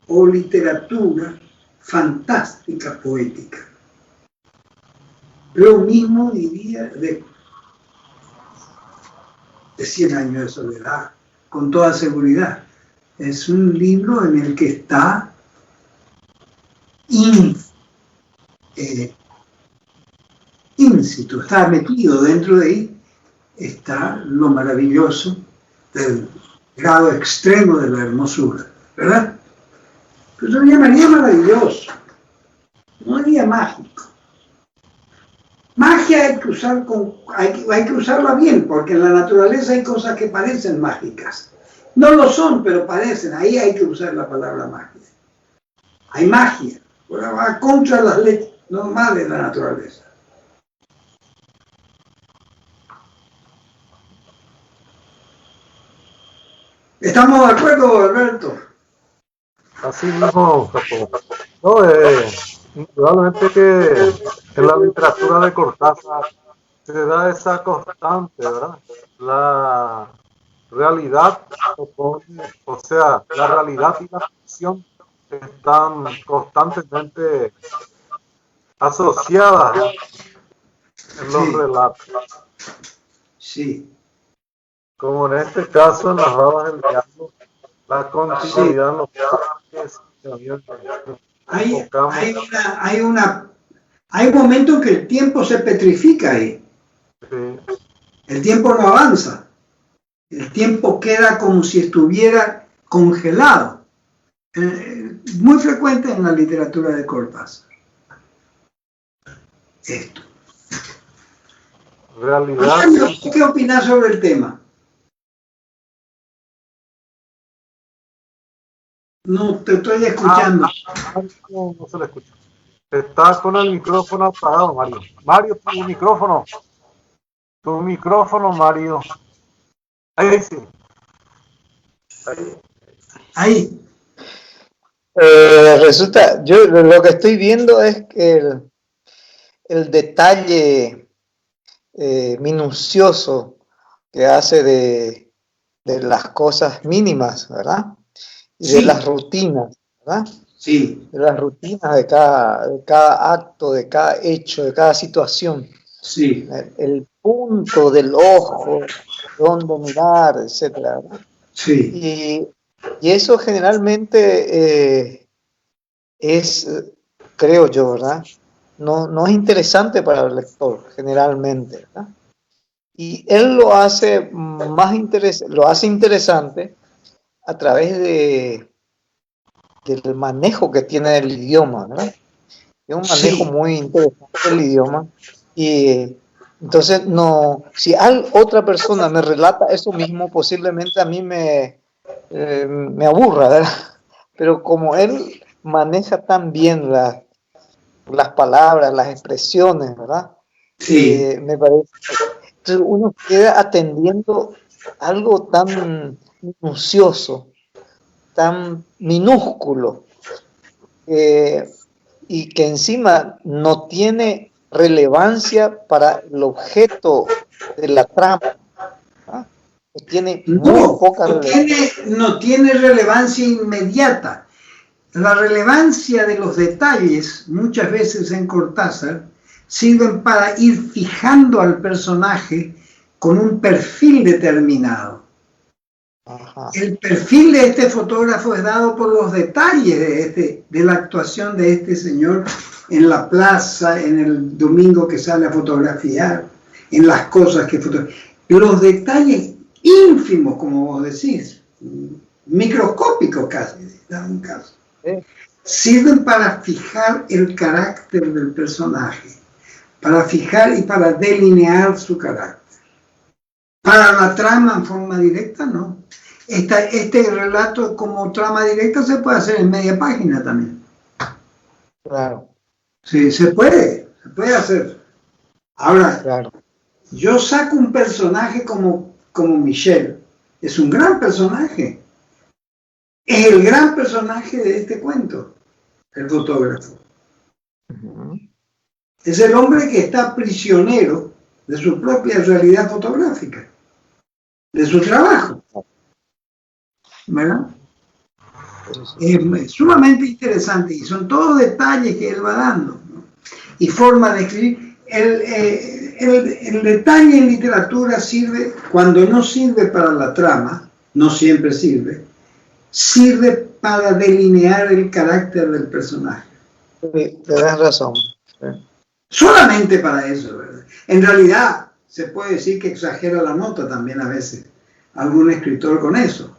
o literatura fantástica poética. Lo mismo diría de 100 años de soledad, con toda seguridad. Es un libro en el que está in situ, está metido dentro de ahí, está lo maravilloso del grado extremo de la hermosura, ¿verdad? Pero yo lo llamaría maravilloso, no diría mágico. Magia hay que usar hay que usarla bien, porque en la naturaleza hay cosas que parecen mágicas. No lo son, pero parecen. Ahí hay que usar la palabra magia. Hay magia, pero va contra las leyes normales de la naturaleza. ¿Estamos de acuerdo, Alberto? Así mismo, Jacobo. No, indudablemente que en la literatura de Cortázar se da esa constante, ¿verdad? La realidad, o sea, la realidad y la ficción están constantemente asociadas en los relatos. Sí. Como en este caso en las Rabas del Diablo, la continuidad en los hay un momento en que el tiempo se petrifica ahí. Sí. El tiempo no avanza. El tiempo queda como si estuviera congelado. Muy frecuente en la literatura de Cortázar. Esto. Realidad. ¿Qué opinas sobre el tema? No te estoy escuchando. No se le escucha. Estás con el micrófono apagado, Mario. Mario, tu micrófono. Tu micrófono, Mario. Ahí sí. Ahí. Resulta, yo lo que estoy viendo es que el detalle minucioso que hace de las cosas mínimas, ¿verdad? Y Sí. de las rutinas, ¿verdad? Sí. De las rutinas de cada acto, de cada hecho, de cada situación. Sí. El punto del ojo, dónde mirar, etcétera, ¿verdad? Sí. Y eso generalmente es, creo yo, ¿verdad? No es interesante para el lector, generalmente, ¿verdad? Y él lo hace interesante a través del manejo que tiene del idioma, ¿verdad? Es un manejo muy interesante del idioma. Y entonces, si otra persona me relata eso mismo, posiblemente a mí me aburra, ¿verdad? Pero como él maneja tan bien las palabras, las expresiones, ¿verdad? Sí. Me parece. Entonces uno queda atendiendo algo tan minucioso, tan minúsculo, y que encima no tiene relevancia para el objeto de la trama. ¿Ah? Tiene muy poca relevancia. No tiene relevancia inmediata. La relevancia de los detalles, muchas veces en Cortázar, sirven para ir fijando al personaje con un perfil determinado. Ajá. El perfil de este fotógrafo es dado por los detalles de la actuación de este señor en la plaza, en el domingo que sale a fotografiar, en las cosas que fotografía. Los detalles ínfimos, como vos decís, microscópicos casi, en un caso, sirven para fijar el carácter del personaje, para fijar y para delinear su carácter. Para la trama en forma directa, no. Este relato como trama directa se puede hacer en media página también. Claro. Sí, se puede hacer. Ahora, Claro. yo saco un personaje como Michel. Es un gran personaje. Es el gran personaje de este cuento, el fotógrafo. Es el hombre que está prisionero de su propia realidad fotográfica, de su trabajo. ¿Verdad? Es sumamente interesante y son todos detalles que él va dando, ¿no? Y forma de escribir. El detalle en literatura sirve, cuando no sirve para la trama, no siempre sirve para delinear el carácter del personaje. Sí, te das razón. Sí. Solamente para eso, ¿verdad? En realidad, se puede decir que exagera la nota también a veces, algún escritor con eso.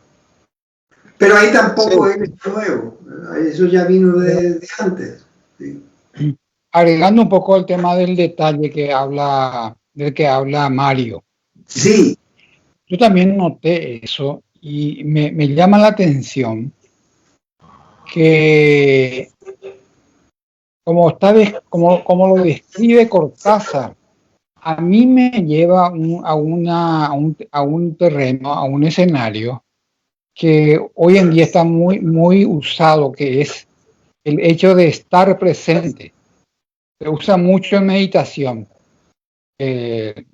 Pero ahí tampoco es nuevo, ¿verdad? Eso ya vino de antes. ¿Sí? Agregando un poco el tema del detalle del que habla Mario. Sí. Yo también noté eso y me llama la atención que como lo describe Cortázar, a mí me lleva a un terreno, a un escenario que hoy en día está muy usado, que es el hecho de estar presente. Se usa mucho en meditación. El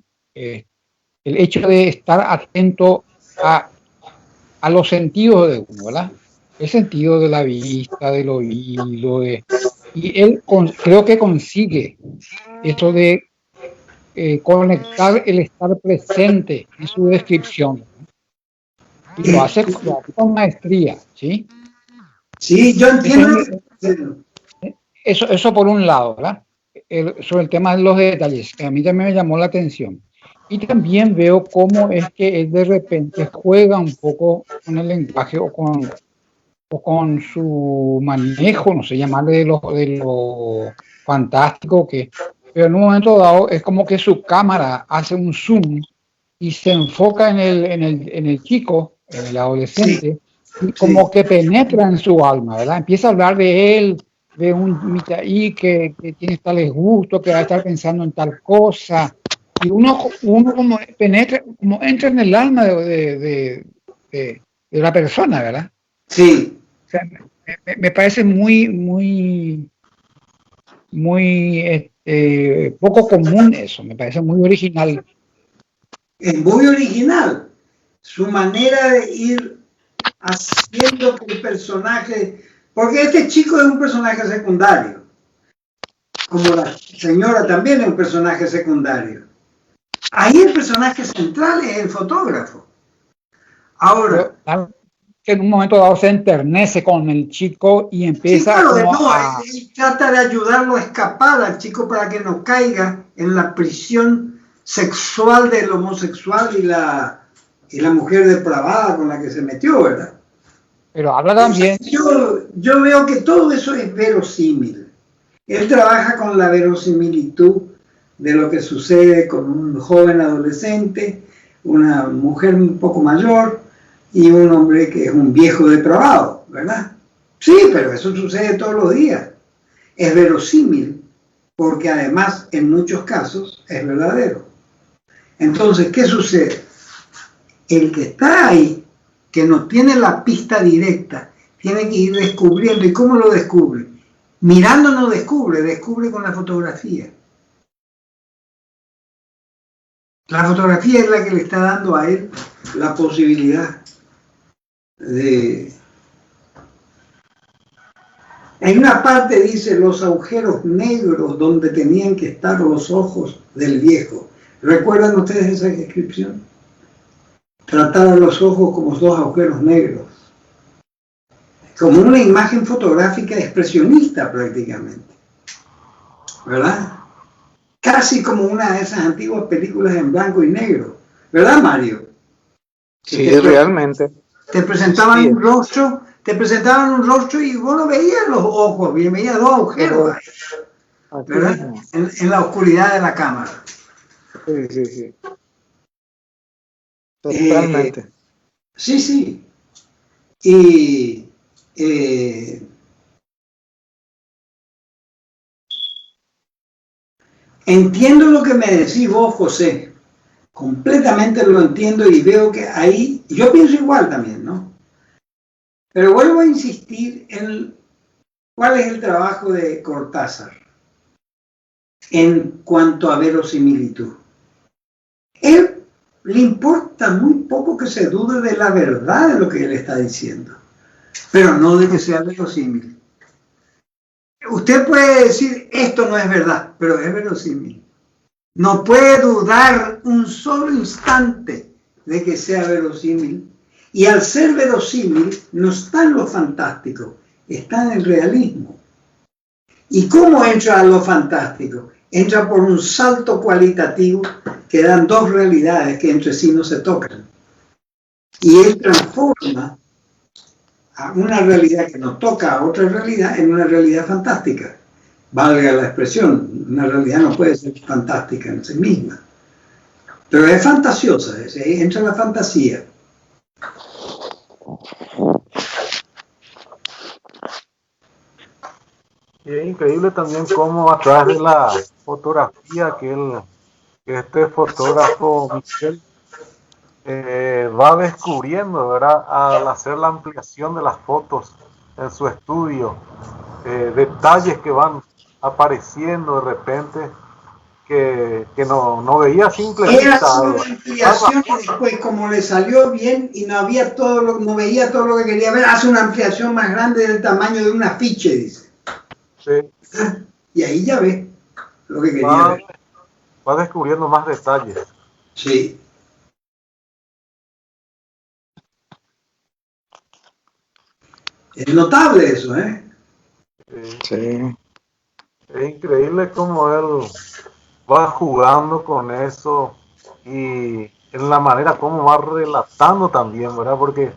hecho de estar atento a los sentidos de uno, ¿verdad? El sentido de la vista, del oído, y él creo que consigue eso de conectar el estar presente en su descripción. Y lo hace con maestría, ¿sí? Sí, yo entiendo. Eso por un lado, ¿verdad? Sobre el tema de los detalles, que a mí también me llamó la atención. Y también veo cómo es que él de repente juega un poco con el lenguaje o con su manejo, no sé, llamarle de lo fantástico, pero en un momento dado es como que su cámara hace un zoom y se enfoca en el chico, en el adolescente, y como que penetra en su alma, ¿verdad? Empieza a hablar de él, de un mitaí que tiene tales gustos, que va a estar pensando en tal cosa, y uno como penetra, como entra en el alma de la persona, ¿verdad? Sí. O sea, me parece muy poco común eso, me parece muy original. Es muy original su manera de ir haciendo que el personaje, porque este chico es un personaje secundario, como la señora también es un personaje secundario. Ahí el personaje central es el fotógrafo. Ahora, en un momento dado se enternece con el chico y empieza y trata de ayudarlo a escapar al chico para que no caiga en la prisión sexual del homosexual y la mujer depravada con la que se metió, ¿verdad? Pero habla también. Yo veo que todo eso es verosímil. Él trabaja con la verosimilitud de lo que sucede con un joven adolescente, una mujer un poco mayor y un hombre que es un viejo depravado, ¿verdad? Sí, pero eso sucede todos los días. Es verosímil porque además en muchos casos es verdadero. Entonces, ¿qué sucede? El que está ahí, que no tiene la pista directa, tiene que ir descubriendo. ¿Y cómo lo descubre? Mirando no descubre con la fotografía. La fotografía es la que le está dando a él la posibilidad de... En una parte dice los agujeros negros donde tenían que estar los ojos del viejo. ¿Recuerdan ustedes esa descripción? Tratar a los ojos como dos agujeros negros. Como una imagen fotográfica expresionista prácticamente. ¿verdad? Casi como una de esas antiguas películas en blanco y negro, ¿verdad, Mario? Sí, realmente. Te presentaban un rostro, y vos no veías los ojos, bien, veías dos agujeros, ¿verdad? En la oscuridad de la cámara. Sí, sí, sí. Totalmente. Sí, sí. Y entiendo lo que me decís vos, José. Completamente lo entiendo y veo que ahí, yo pienso igual también, ¿no? Pero vuelvo a insistir en cuál es el trabajo de Cortázar en cuanto a verosimilitud. Él le importa muy poco que se dude de la verdad de lo que él está diciendo, pero no de que sea verosímil. Usted puede decir, esto no es verdad, pero es verosímil. No puede dudar un solo instante de que sea verosímil. Y al ser verosímil, no está en lo fantástico, está en el realismo. ¿Y cómo entra a lo fantástico? Entra por un salto cualitativo que dan dos realidades que entre sí no se tocan. Y él transforma a una realidad que no toca a otra realidad en una realidad fantástica. Valga la expresión, una realidad no puede ser fantástica en sí misma. Pero es fantasiosa, entra la fantasía. Y es increíble también cómo a través de la fotografía que este fotógrafo Michel va descubriendo, ¿verdad? Al hacer la ampliación de las fotos en su estudio, detalles que van apareciendo de repente que no veía simple Era vista. una ampliación y después, como le salió bien y no veía todo lo que quería ver, hace una ampliación más grande del tamaño de un afiche, dice. Sí. Y ahí ya ve lo que quería ver. Va descubriendo más detalles. Sí. Es notable eso, ¿eh? Sí. Es increíble cómo él va jugando con eso y en la manera como va relatando también, ¿verdad? Porque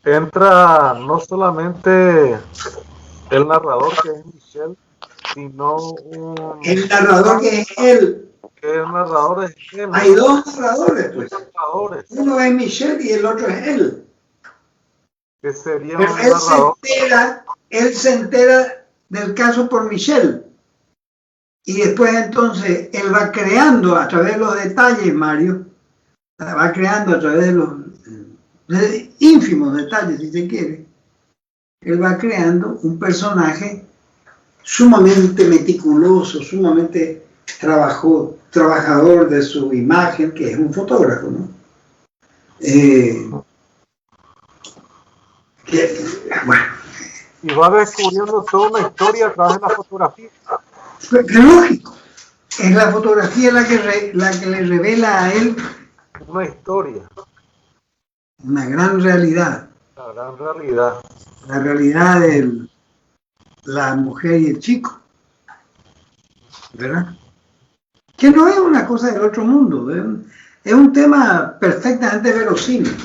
entra no solamente el narrador que es Michel, sino el narrador que es él. Que el narrador es él. Hay dos narradores, pues. Narradores. Uno es Michel y el otro es él. Que sería pero un narrador. Él se entera del caso por Michel. Y después entonces él va creando a través de los detalles, Mario, va creando a través de los ínfimos detalles, si se quiere. Él va creando un personaje sumamente meticuloso, sumamente trabajador de su imagen, que es un fotógrafo, ¿no? Bueno. Y va descubriendo toda una historia a través de la fotografía. Lógico. Es la fotografía la que le revela a él una historia. Una gran realidad. La gran realidad. La realidad de la mujer y el chico. ¿Verdad? Que no es una cosa del otro mundo. Es un tema perfectamente verosímil.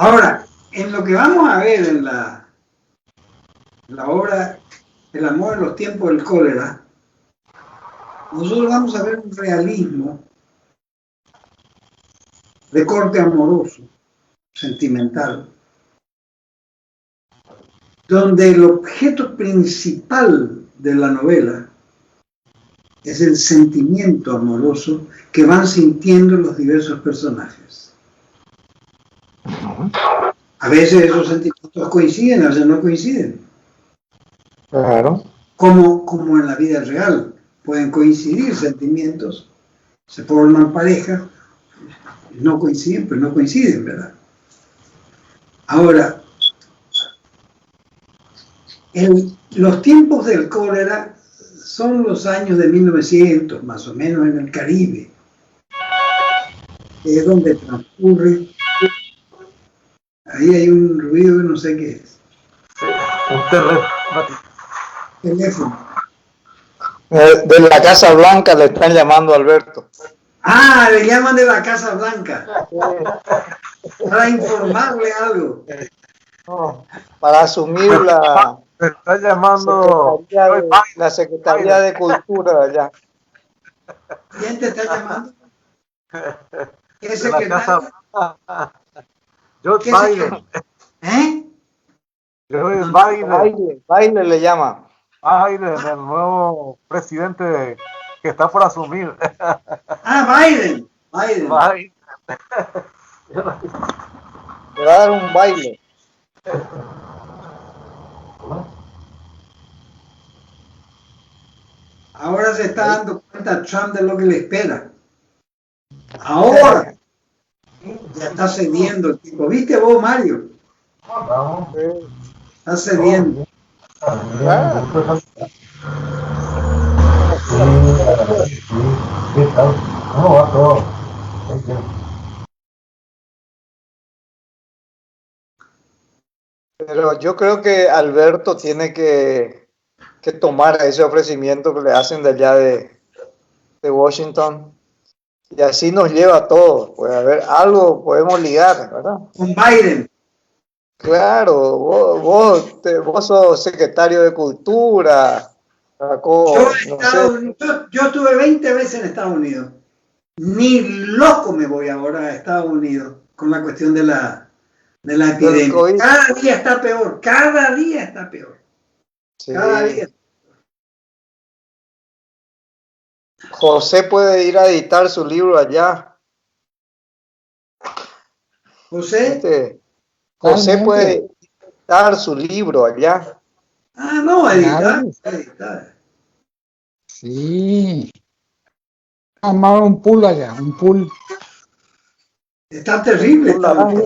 Ahora, en lo que vamos a ver en la obra El amor en los tiempos del cólera, nosotros vamos a ver un realismo de corte amoroso, sentimental, donde el objeto principal de la novela es el sentimiento amoroso que van sintiendo los diversos personajes. A veces esos sentimientos coinciden, a veces no coinciden. Claro. Como en la vida real. Pueden coincidir sentimientos, se forman parejas, no coinciden, pero no coinciden, ¿verdad? Ahora, los tiempos del cólera son los años de 1900, más o menos en el Caribe, que es donde transcurre. Ahí hay un ruido que no sé qué es. Un teléfono. Teléfono. De la Casa Blanca le están llamando a Alberto. Ah, le llaman de la Casa Blanca. Para informarle algo. No, para asumir la Me está llamando Secretaría de Cultura allá. ¿Quién te está llamando? ¿Qué de la secretario? Casa Joe ¿Qué Biden. ¿Eh? Joe Biden. Baile le llama. Biden, el nuevo presidente que está por asumir. Ah, Biden. Biden. Biden. Le va a dar un baile. Ahora se está dando cuenta Trump de lo que le espera. Ahora ya está cediendo el tipo. ¿Viste vos, Mario? Está cediendo. Pero yo creo que Alberto tiene que tomar ese ofrecimiento que le hacen de allá de Washington. Y así nos lleva a todos. Pues a ver, algo podemos ligar, ¿verdad? Con Biden. Claro, vos sos secretario de Cultura. Yo estuve 20 veces en Estados Unidos. Ni loco me voy ahora a Estados Unidos con la cuestión de la epidemia. Cada día está peor. Cada día está peor. Sí. Cada día. José puede ir a editar su libro allá. ¿José? José puede editar su libro allá. Ah, no, editar. Sí. Armar un pool allá, un pool. Está terrible. Vamos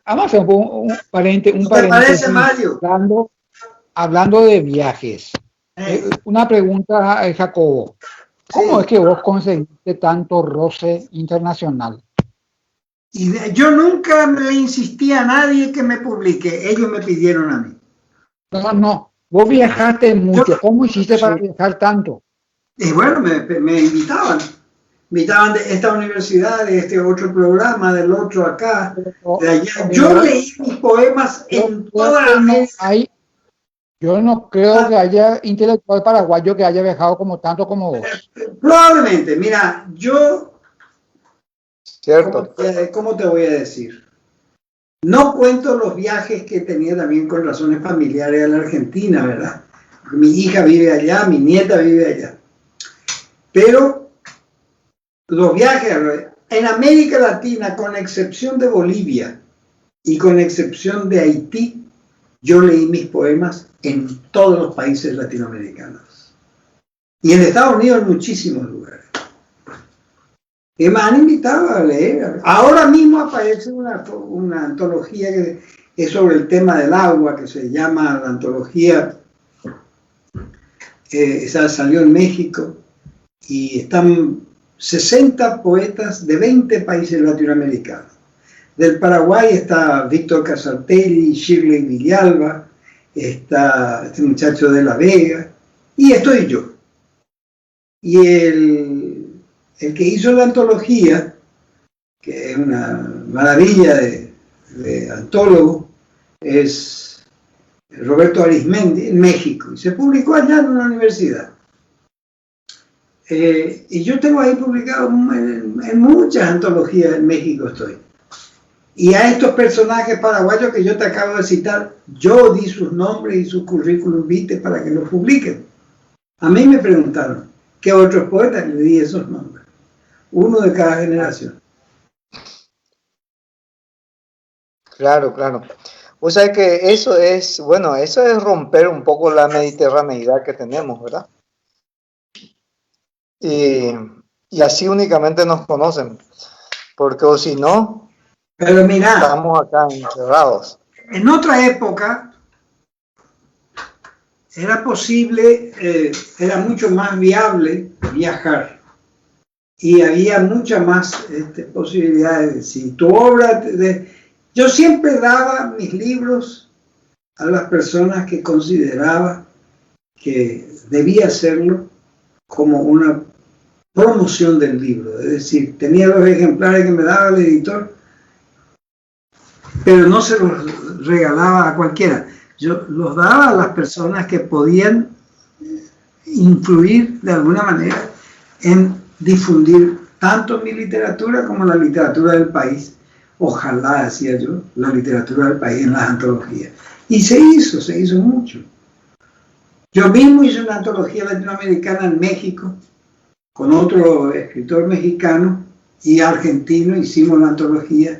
a hacer un paréntesis. ¿Te parece, Mario? Hablando de viajes. Una pregunta, Jacobo. ¿Cómo es que vos conseguiste tanto roce internacional? Y yo nunca le insistí a nadie que me publique. Ellos me pidieron a mí. No. Vos viajaste mucho. ¿Cómo hiciste para viajar tanto? Y bueno, me invitaban. Me invitaban de esta universidad, de este otro programa, del otro acá, de allá. Yo leí mis poemas en toda América. Yo no creo que haya intelectual paraguayo que haya viajado tanto como vos. Probablemente. Mira, yo... Cierto. ¿Cómo te voy a decir? No cuento los viajes que tenía también con razones familiares a la Argentina, ¿verdad? Mi hija vive allá, mi nieta vive allá. Pero los viajes en América Latina, con excepción de Bolivia y con excepción de Haití, yo leí mis poemas en todos los países latinoamericanos. Y en Estados Unidos en muchísimos lugares. Que me han invitado a leer. Ahora mismo aparece una antología que es sobre el tema del agua, que se llama la antología, esa salió en México, y están 60 poetas de 20 países latinoamericanos. Del Paraguay está Víctor Casartelli, Shirley Villalba, está este muchacho de La Vega, y estoy yo. Y el que hizo la antología, que es una maravilla de antólogo, es Roberto Arismendi, en México, y se publicó allá en una universidad. Y yo tengo ahí publicado en muchas antologías en México estoy. Y a estos personajes paraguayos que yo te acabo de citar, yo di sus nombres y su currículum vitae para que los publiquen. A mí me preguntaron, ¿qué otros poetas? Le di esos nombres. Uno de cada generación. Claro. O sea que eso es romper un poco la mediterraneidad que tenemos, ¿verdad? Y así únicamente nos conocen. Porque o si no, pero mira, estamos acá encerrados. En otra época era posible, era mucho más viable viajar. Y había muchas más posibilidades. Si tu obra... yo siempre daba mis libros a las personas que consideraba que debía hacerlo como una promoción del libro. Es decir, tenía los ejemplares que me daba el editor, pero no se los regalaba a cualquiera. Yo los daba a las personas que podían influir de alguna manera en difundir tanto mi literatura como la literatura del país. Ojalá, decía yo, la literatura del país en las antologías. Y se hizo mucho. Yo mismo hice una antología latinoamericana en México, con otro escritor mexicano y argentino, hicimos la antología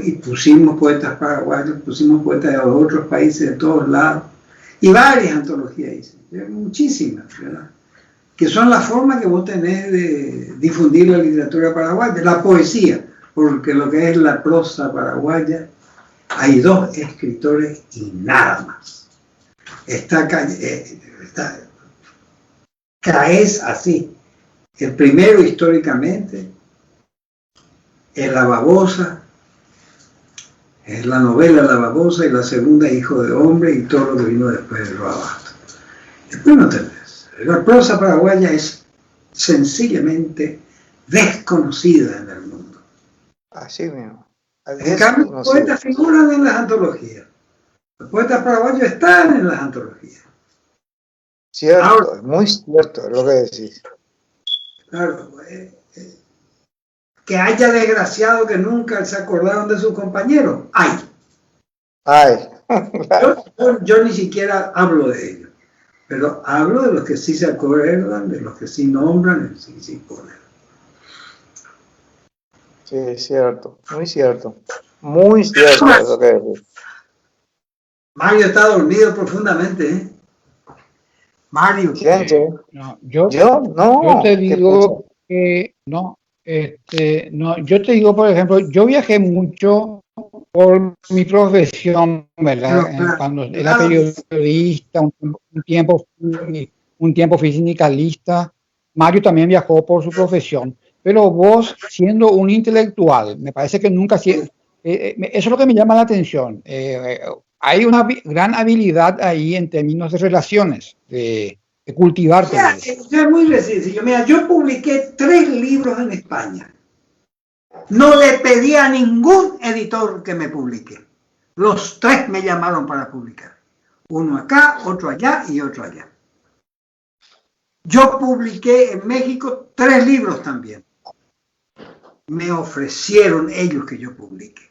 y pusimos poetas paraguayos, pusimos poetas de otros países, de todos lados, y varias antologías hice, muchísimas, ¿verdad? Que son la forma que vos tenés de difundir la literatura paraguaya, la poesía, porque lo que es la prosa paraguaya, hay 2 escritores y nada más. Caes así. El primero históricamente es La Babosa, es la novela La Babosa, y la segunda Hijo de Hombre, y todo lo que vino después de Roabasto. Después no tenés. La prosa paraguaya es sencillamente desconocida en el mundo. Así mismo. En cambio, los poetas figuran en las antologías. Los poetas paraguayos están en las antologías. Cierto, ahora, muy cierto lo que decís. Claro, que haya desgraciado que nunca se acordaron de sus compañeros. Hay. Yo ni siquiera hablo de ellos, pero hablo de los que sí se acuerdan, de los que sí nombran, sí ponen. Sí, es cierto, muy cierto. Muy cierto lo que decís. Mario está dormido profundamente, ¿eh? Mario. No, yo te digo que no, yo te digo, por ejemplo, yo viajé mucho por mi profesión, ¿verdad? Cuando era periodista, un tiempo fui sindicalista. Mario también viajó por su profesión, pero vos, siendo un intelectual, me parece que nunca, eso es lo que me llama la atención. Hay una gran habilidad ahí en términos de relaciones, de cultivarte. Es muy sencillo. Mira, yo publiqué 3 libros en España. No le pedí a ningún editor que me publique. Los 3 me llamaron para publicar. Uno acá, otro allá y otro allá. Yo publiqué en México 3 libros también. Me ofrecieron ellos que yo publique.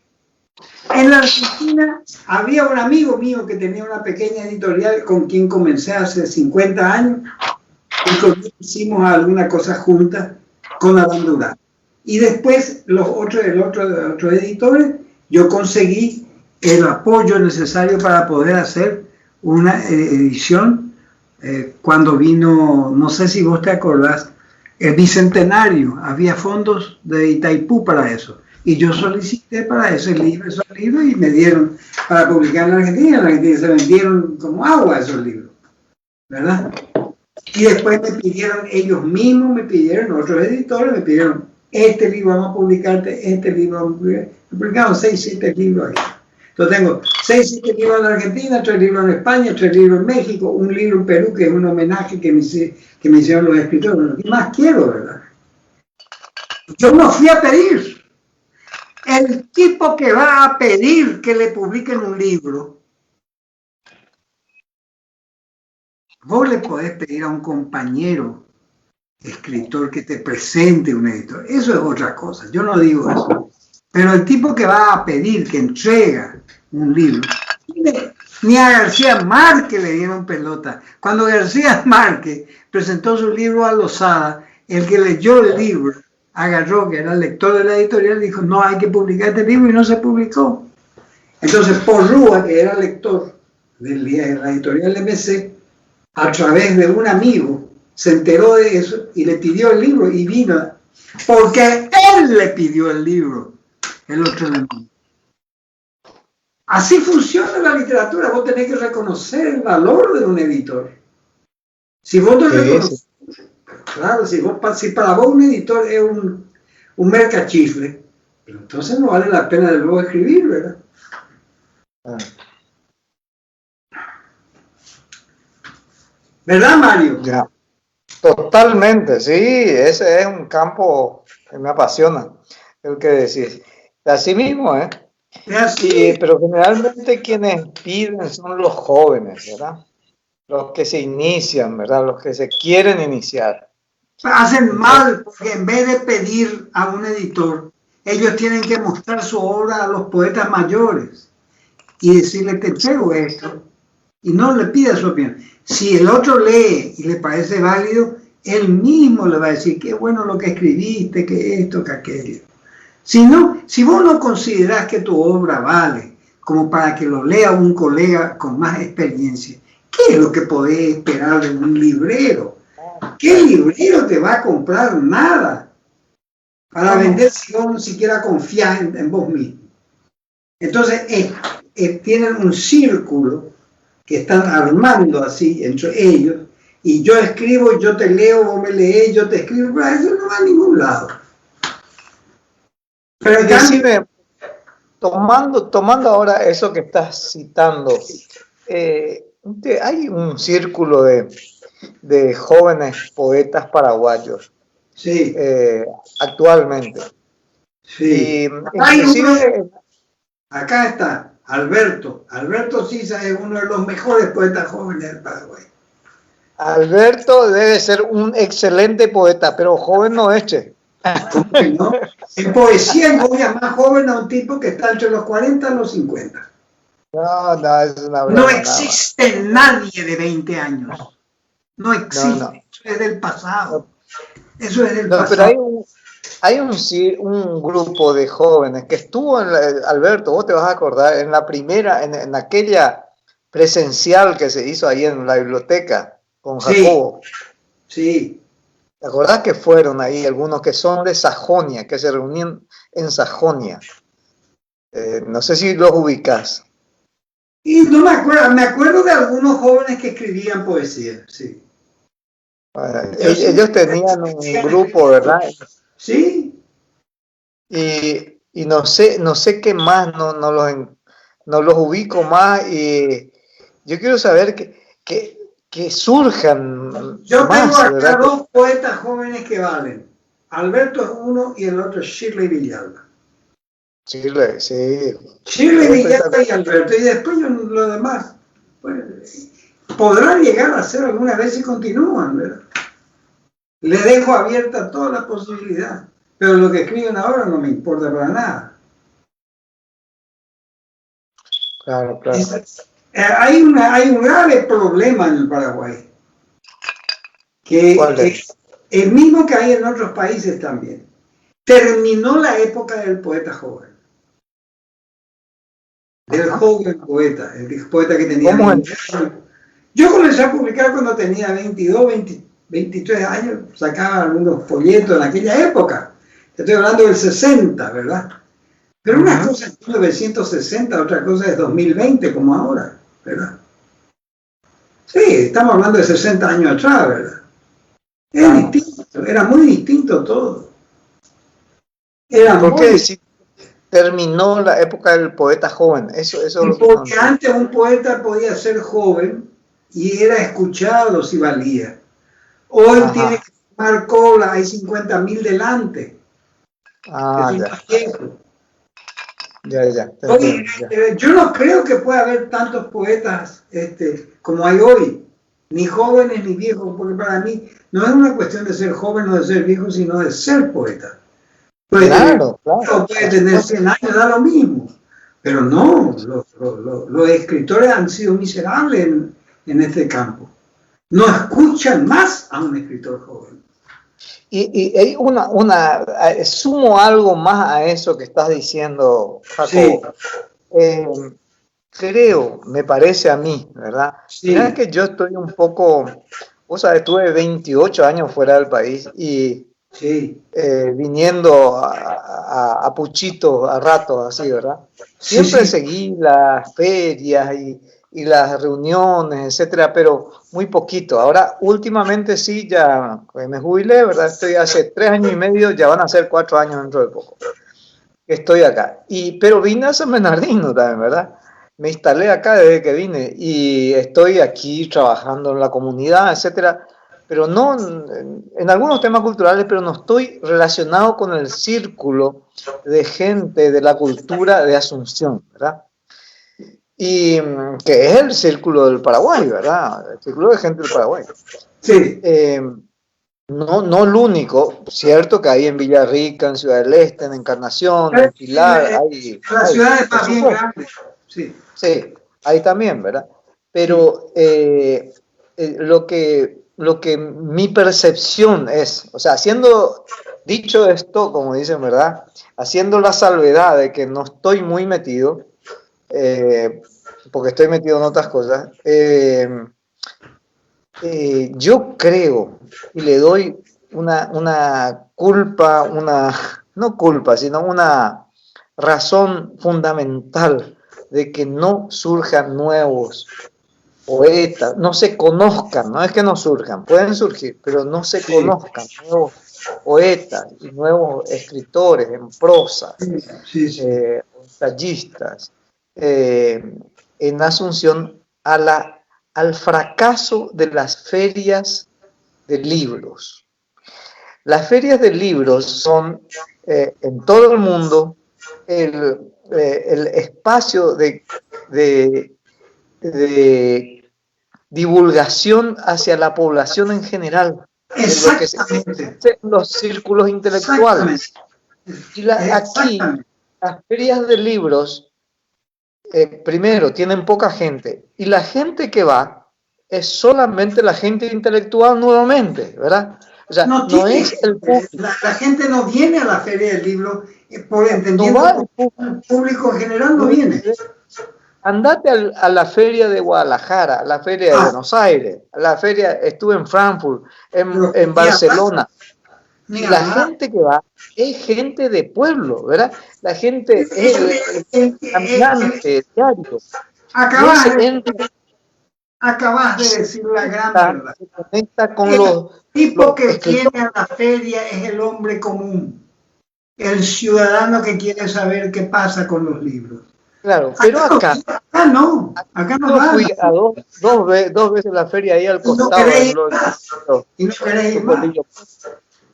En la Argentina había un amigo mío que tenía una pequeña editorial con quien comencé hace 50 años y con quien hicimos alguna cosa juntas con Adán Durán. Y después los otros editores, yo conseguí el apoyo necesario para poder hacer una edición cuando vino, no sé si vos te acordás, el Bicentenario, había fondos de Itaipú para eso. Y yo solicité para esos libros y me dieron para publicar en la Argentina. En la Argentina se vendieron como agua esos libros, ¿verdad? Y después me pidieron ellos mismos, me pidieron otros editores, me pidieron, este libro vamos a publicarte, este libro vamos a publicar. Me publicaron 6, 7 libros ahí. Entonces tengo 6, 7 libros en la Argentina, 3 libros en España, 3 libros en México, un libro en Perú que es un homenaje que me hicieron los escritores. ¿Qué más quiero, verdad? Yo no fui a pedir. El tipo que va a pedir que le publiquen un libro, vos le podés pedir a un compañero escritor que te presente un editor. Eso es otra cosa, yo no digo eso. Pero el tipo que va a pedir, que entrega un libro, ni a García Márquez le dieron pelota. Cuando García Márquez presentó su libro a Lozada, el que leyó el libro agarró, que era el lector de la editorial, dijo, no hay que publicar este libro, y no se publicó. Entonces, Porrúa, que era lector de la editorial MC, a través de un amigo, se enteró de eso y le pidió el libro y vino, porque él le pidió el libro, el otro elemento. Así funciona la literatura, vos tenés que reconocer el valor de un editor. Si vos no reconoces, claro, si para vos un editor es un mercachifle, pero entonces no vale la pena de luego escribir, ¿verdad? ¿Verdad, Mario? Ya. Totalmente, sí, ese es un campo que me apasiona, el que decís. Así mismo, ¿eh? Pero generalmente quienes piden son los jóvenes, ¿verdad? Los que se inician, ¿verdad? Los que se quieren iniciar. Hacen mal porque en vez de pedir a un editor, ellos tienen que mostrar su obra a los poetas mayores y decirle, te entrego esto, y no le pida su opinión. Si el otro lee y le parece válido, él mismo le va a decir, qué bueno lo que escribiste, que esto, que aquello. Si no, si vos no considerás que tu obra vale como para que lo lea un colega con más experiencia, ¿qué es lo que podés esperar de un librero? ¿Qué librero te va a comprar nada para vender si vos no siquiera confías en vos mismo? Entonces, tienen un círculo que están armando así entre ellos, y yo escribo, yo te leo, vos me lees, yo te escribo, pero eso no va a ningún lado. Pero decime, tomando ahora eso que estás citando, hay un círculo de jóvenes poetas paraguayos, sí, actualmente. Sí. Inclusive, acá está Alberto. Alberto Sisa es uno de los mejores poetas jóvenes del Paraguay. Alberto debe ser un excelente poeta, pero joven no es, che. ¿No? En poesía voy a más joven a un tipo que está entre los 40 y los 50. No, es una broma. No existe nadie de 20 años. No existe. No. Eso es del pasado. Eso es del pasado. Pero hay un grupo de jóvenes que estuvo Alberto, vos te vas a acordar, en la primera, en aquella presencial que se hizo ahí en la biblioteca con Jacobo. Sí. ¿Te acordás que fueron ahí algunos que son de Sajonia, que se reunían en Sajonia? No sé si los ubicás. Y no me acuerdo de algunos jóvenes que escribían poesía, sí. Ellos tenían un grupo, ¿verdad? Sí. Y no sé qué más, no los ubico más, y yo quiero saber que surjan. Yo más, tengo acá ¿verdad? dos poetas jóvenes que valen. Alberto es uno y el otro es Shirley Villalba. Shirley, sí. Shirley Villalba y Alberto. Y después lo demás. Pues, podrán llegar a ser alguna vez si continúan, ¿verdad? Le dejo abierta toda la posibilidad. Pero lo que escriben ahora no me importa para nada. Claro. Hay un grave problema en el Paraguay. ¿Cuál es? El mismo que hay en otros países también. Terminó la época del poeta joven. Del joven poeta. El poeta que tenía 20 años. Yo comencé a publicar cuando tenía 22, 23 años. Sacaba algunos folletos en aquella época. Estoy hablando del 60, ¿verdad? Pero una cosa es 1960, otra cosa es 2020, como ahora, ¿verdad? Sí, estamos hablando de 60 años atrás, ¿verdad? Era distinto, era muy distinto todo. ¿Por qué si terminó la época del poeta joven? Eso porque antes un poeta podía ser joven y era escuchado si valía. Hoy tiene que tomar cola, hay 50.000 delante. Ya. Oye, yo no creo que pueda haber tantos poetas como hay hoy, ni jóvenes ni viejos, porque para mí no es una cuestión de ser joven o de ser viejo, sino de ser poeta. Puede tener 100 años, da lo mismo. Pero no, los escritores han sido miserables en este campo. No escuchan más a un escritor joven. Y hay sumo algo más a eso que estás diciendo, Jacobo. Sí. Creo, me parece a mí, ¿verdad? Sí. Mirá que yo estoy un poco, vos sabés, tuve 28 años fuera del país y viniendo a Puchito a ratos así, ¿verdad? Siempre seguí las ferias y las reuniones, etcétera, pero muy poquito. Ahora, últimamente sí, ya me jubilé, ¿verdad? Estoy hace 3 años y medio, ya van a ser 4 años dentro de poco. Estoy acá. Pero vine a San Bernardino también, ¿verdad? me instalé acá desde que vine y estoy aquí trabajando en la comunidad, etcétera, pero no en algunos temas culturales, pero no estoy relacionado con el círculo de gente de la cultura de Asunción, ¿verdad? Y que es el círculo del Paraguay, ¿verdad? El círculo de gente del Paraguay. Sí. No el único, cierto que hay en Villarrica, en Ciudad del Este, en Encarnación, en Pilar, la ciudad es más bien grande. Sí. Sí, hay también, ¿verdad? Pero lo que mi percepción es, o sea, dicho esto, como dicen, ¿verdad? Haciendo la salvedad de que no estoy muy metido, porque estoy metido en otras cosas, yo creo y le doy una culpa, no culpa, sino una razón fundamental de que no surjan nuevos poetas, no se conozcan, no es que no surjan, pueden surgir, pero no se conozcan nuevos poetas y nuevos escritores en prosa, ensayistas, en Asunción al fracaso de las ferias de libros. Las ferias de libros son en todo el mundo el espacio de divulgación hacia la población en general, de lo que se hace en los círculos intelectuales. Y aquí, las ferias de libros, primero, tienen poca gente, y la gente que va es solamente la gente intelectual nuevamente, ¿verdad? O sea, no es el público. La gente no viene a la feria del libro, por entendiendo el público en general no viene. Andate a la feria de Guadalajara, a la feria de Buenos Aires, a la feria, estuve en Frankfurt, en Barcelona. Y la gente que va es gente de pueblo, ¿verdad? La gente es el caminante diario. Acabas de decir la gran verdad. Se conecta con el tipo que viene a la feria es el hombre común, el ciudadano que quiere saber qué pasa con los libros. Claro, pero acá no fui a dos veces a la feria ahí al costado.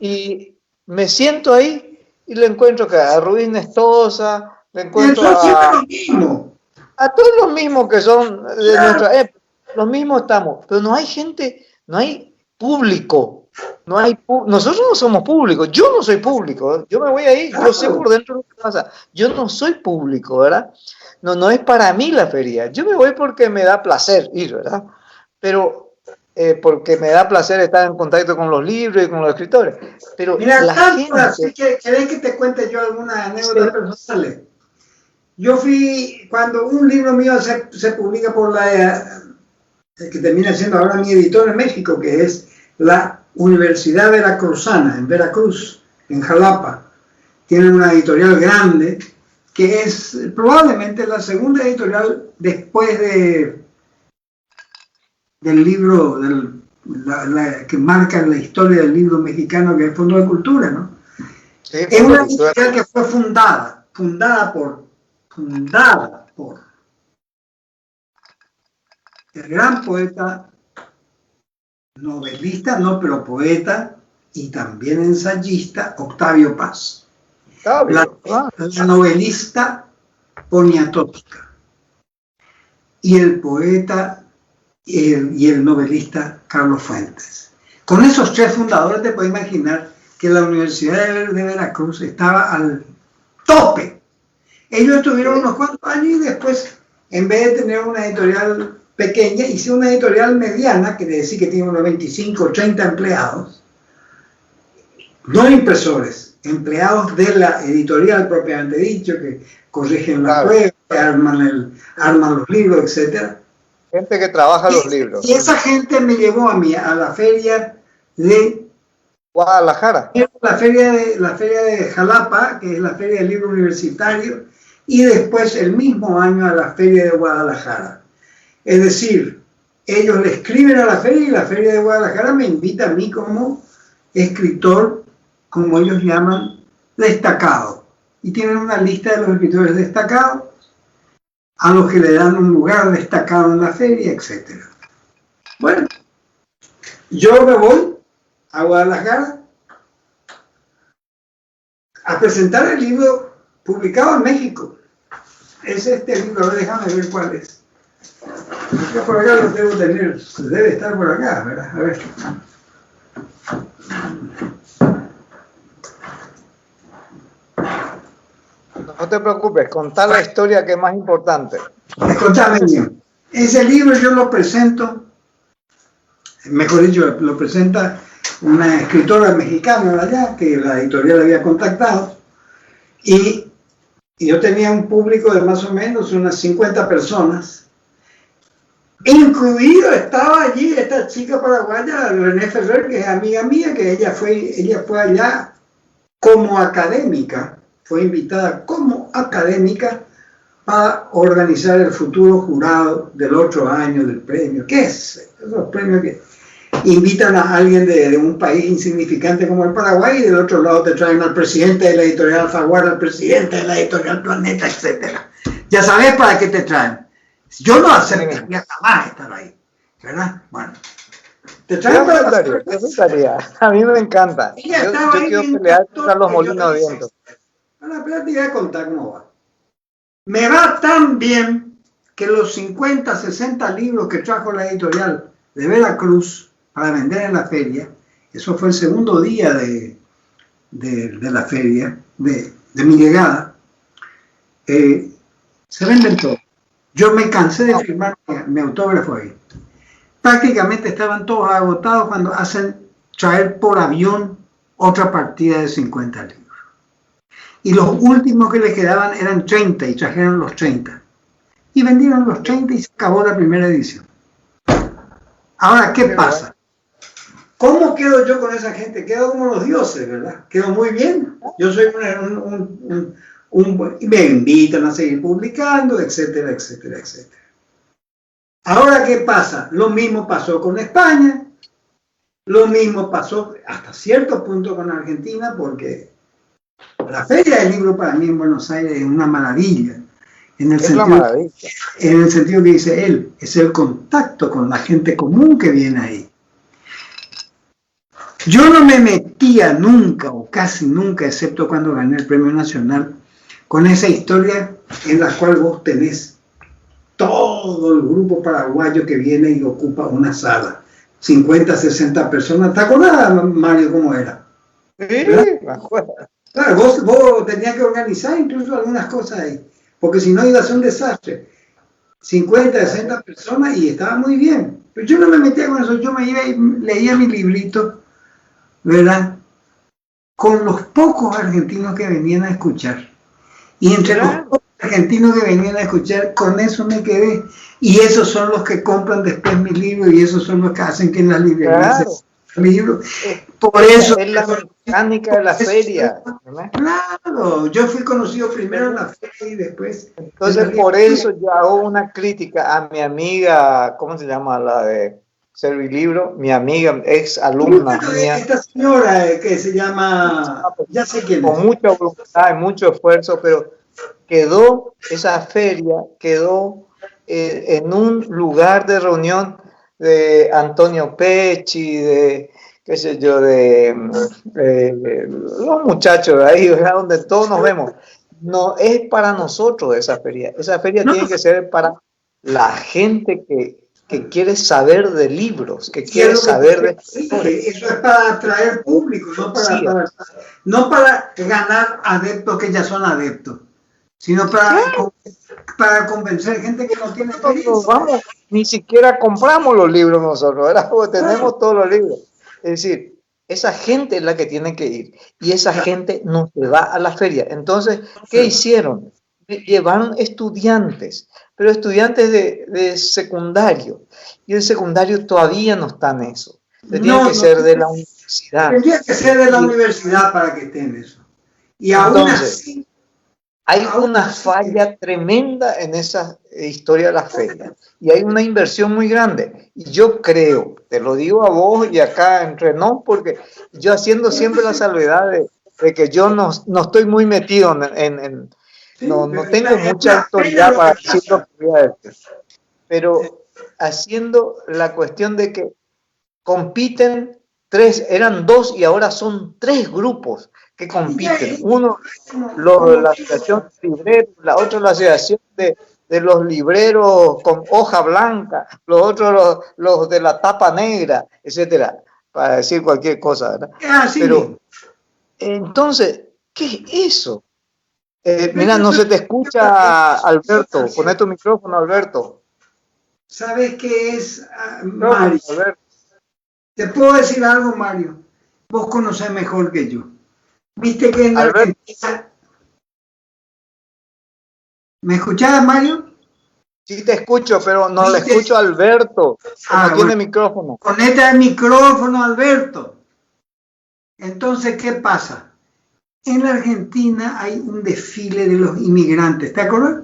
Y me siento ahí y le encuentro a Ruiz Nestosa, le encuentro a todos los mismos que son de nuestra época. Los mismos estamos, pero no hay gente, no hay público. Nosotros no somos públicos, yo no soy público, yo me voy ahí, yo sé por dentro lo que pasa, yo no soy público, ¿verdad? No es para mí la feria, yo me voy porque me da placer ir, ¿verdad? Pero porque me da placer estar en contacto con los libros y con los escritores. Pero mira, ¿querés que te cuente yo alguna anécdota personal? Yo fui, cuando un libro mío se publica por que termina siendo ahora mi editor en México, que es la Universidad Veracruzana, en Veracruz, en Jalapa. Tienen una editorial grande, que es probablemente la segunda editorial después del libro, que marca la historia del libro mexicano, que es Fondo de Cultura, ¿no? Sí, es una editorial que fue fundada por el gran poeta, novelista, no, pero poeta y también ensayista Octavio Paz. La novelista Poniatowska y el poeta y el novelista Carlos Fuentes. Con esos tres fundadores te puedes imaginar que la Universidad de Veracruz estaba al tope. Ellos estuvieron unos cuantos años y después, en vez de tener una editorial pequeña, hice una editorial mediana, que quiere decir que tiene unos 25 o 30 empleados, no impresores, empleados de la editorial propiamente dicho, que corrigen la prueba, que arman los libros, etc. Gente que trabaja los libros. Y esa gente me llevó a la feria de Guadalajara. La feria de Jalapa, que es la feria del libro universitario, y después el mismo año a la feria de Guadalajara. Es decir, ellos le escriben a la feria y la feria de Guadalajara me invita a mí como escritor, como ellos llaman, destacado. Y tienen una lista de los escritores destacados a los que le dan un lugar destacado en la feria, etc. Bueno, yo me voy a Guadalajara a presentar el libro publicado en México. Es este libro, a ver, déjame ver cuál es. Yo por acá lo debo tener, debe estar por acá, ¿verdad? A ver. No te preocupes, contá la historia que es más importante. Contame bien. Ese libro yo lo presento, mejor dicho, lo presenta una escritora mexicana de allá, que la editorial había contactado, y yo tenía un público de más o menos unas 50 personas. Incluido estaba allí esta chica paraguaya, René Ferrer, que es amiga mía, que ella fue allá como académica, fue invitada como académica para organizar el futuro jurado del otro año del premio. ¿Qué es? Esos premios que invitan a alguien de un país insignificante como el Paraguay, y del otro lado te traen al presidente de la editorial Alfaguara, al presidente de la editorial Planeta, etc. Ya sabes para qué te traen. Yo no aceptaría jamás estar ahí, ¿verdad? Bueno, te traen para a mí me encanta. Yo quiero pelear contra los molinos de viento. Bueno, pero te voy a contar cómo va. Me va tan bien que los 50, 60 libros que trajo la editorial de Veracruz para vender en la feria, eso fue el segundo día de la feria, de mi llegada, se venden todos. Yo me cansé de firmar mi autógrafo ahí. Prácticamente estaban todos agotados cuando hacen traer por avión otra partida de 50 libros. Y los últimos que les quedaban eran 30 y trajeron los 30. Y vendieron los 30 y se acabó la primera edición. Ahora, ¿qué pasa? ¿Cómo quedo yo con esa gente? Quedo como los dioses, ¿verdad? Quedo muy bien. Yo soy y me invitan a seguir publicando, etcétera, etcétera, etcétera. Ahora, ¿qué pasa? Lo mismo pasó con España, lo mismo pasó hasta cierto punto con Argentina, porque la Feria del Libro para mí en Buenos Aires es una maravilla. En el sentido que dice él, es el contacto con la gente común que viene ahí. Yo no me metía nunca, o casi nunca, excepto cuando gané el Premio Nacional, con esa historia en la cual vos tenés todo el grupo paraguayo que viene y ocupa una sala. 50, 60 personas. ¿Te acordás, Mario, cómo era? Sí, me acuerdo. Claro, vos tenías que organizar incluso algunas cosas ahí, porque si no iba a ser un desastre. 50, 60 personas y estaba muy bien. Pero yo no me metía con eso, yo me iba y leía mi librito, ¿verdad? Con los pocos argentinos que venían a escuchar. Y entre los pocos argentinos que venían a escuchar, con eso me quedé. Y esos son los que compran después mi libro y esos son los que hacen que en las librerías se mi libro. Por eso es la mecánica de la feria. Claro, yo fui conocido primero en la feria y después. Entonces, por eso yo hago una crítica a mi amiga, ¿cómo se llama? La de Servilibro, mi amiga, ex alumna mía. Esta señora que se llama, ya sé quién es. Con mucha voluntad y mucho esfuerzo, pero quedó, esa feria quedó en un lugar de reunión de Antonio Pecci, de qué sé yo, de los muchachos de ahí, ¿verdad? Donde todos nos vemos. No es para nosotros esa feria tiene que ser para la gente que quiere saber de libros, que quiere saber de... Eso es para atraer público, no para ganar adeptos que ya son adeptos, sino para convencer gente que no tiene experiencia. Vamos, ni siquiera compramos los libros nosotros, ¿verdad? Porque tenemos todos los libros. Es decir, esa gente es la que tiene que ir y esa gente no se va a la feria. Entonces, ¿qué hicieron? Llevaron estudiantes, pero estudiantes de secundario, y el secundario todavía no está en eso. Tiene que ser de la universidad. Tendría que ser de la universidad para que esté en eso. Y aún así, hay una falla tremenda en esa historia de la feria y hay una inversión muy grande. Y yo creo, te lo digo a vos y acá entre nos, porque yo haciendo siempre la salvedad de que yo no estoy muy metido no tengo mucha autoridad para decir lo que voy a decir, pero haciendo la cuestión de que compiten eran 2 y ahora son 3 grupos que compiten. Uno, la asociación de libreros, la otra la asociación de los libreros con hoja blanca, los otros los de la tapa negra, etcétera, para decir cualquier cosa, ¿verdad? Pero entonces, ¿qué es eso? Mira, no se te escucha, Alberto. Poné tu micrófono, Alberto. ¿Sabes qué es, Mario? Alberto. Te puedo decir algo, Mario. Vos conocés mejor que yo. Viste que en la Argentina... ¿Me escuchás, Mario? Sí te escucho, pero no le escucho a Alberto. No tiene micrófono. Conecta el micrófono, Alberto. Entonces, ¿qué pasa? En la Argentina hay un desfile de los inmigrantes, ¿te acuerdas?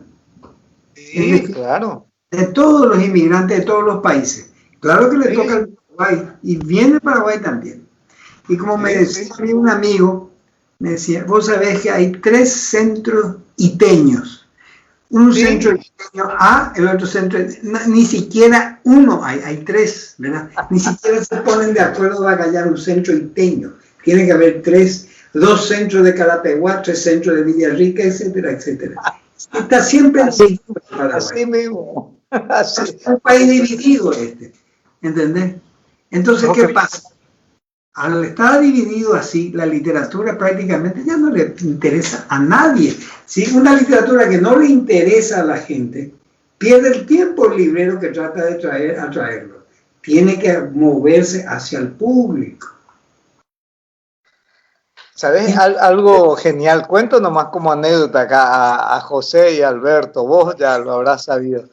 Sí, claro. De todos los inmigrantes de todos los países. Claro que le toca al Paraguay y viene Paraguay también. Y como me decía un amigo, me decía, vos sabés que hay 3 centros iteños. Un centro iteño A, el otro centro, ni siquiera uno hay 3, ¿verdad? Ni siquiera se ponen de acuerdo a callar un centro iteño. Tiene que haber 3, 2 centros de Carapeguá, 3 centros de Villarrica, etcétera, etcétera. Está siempre así. Así mismo. Así. Es un país dividido ¿entendés? Entonces, ¿qué pasa? Al estar dividido así, la literatura prácticamente ya no le interesa a nadie. ¿Sí? Una literatura que no le interesa a la gente, pierde el tiempo el librero que trata de atraerlo. Tiene que moverse hacia el público. ¿Sabes algo genial? Cuento nomás como anécdota acá a José y a Alberto, vos ya lo habrás sabido,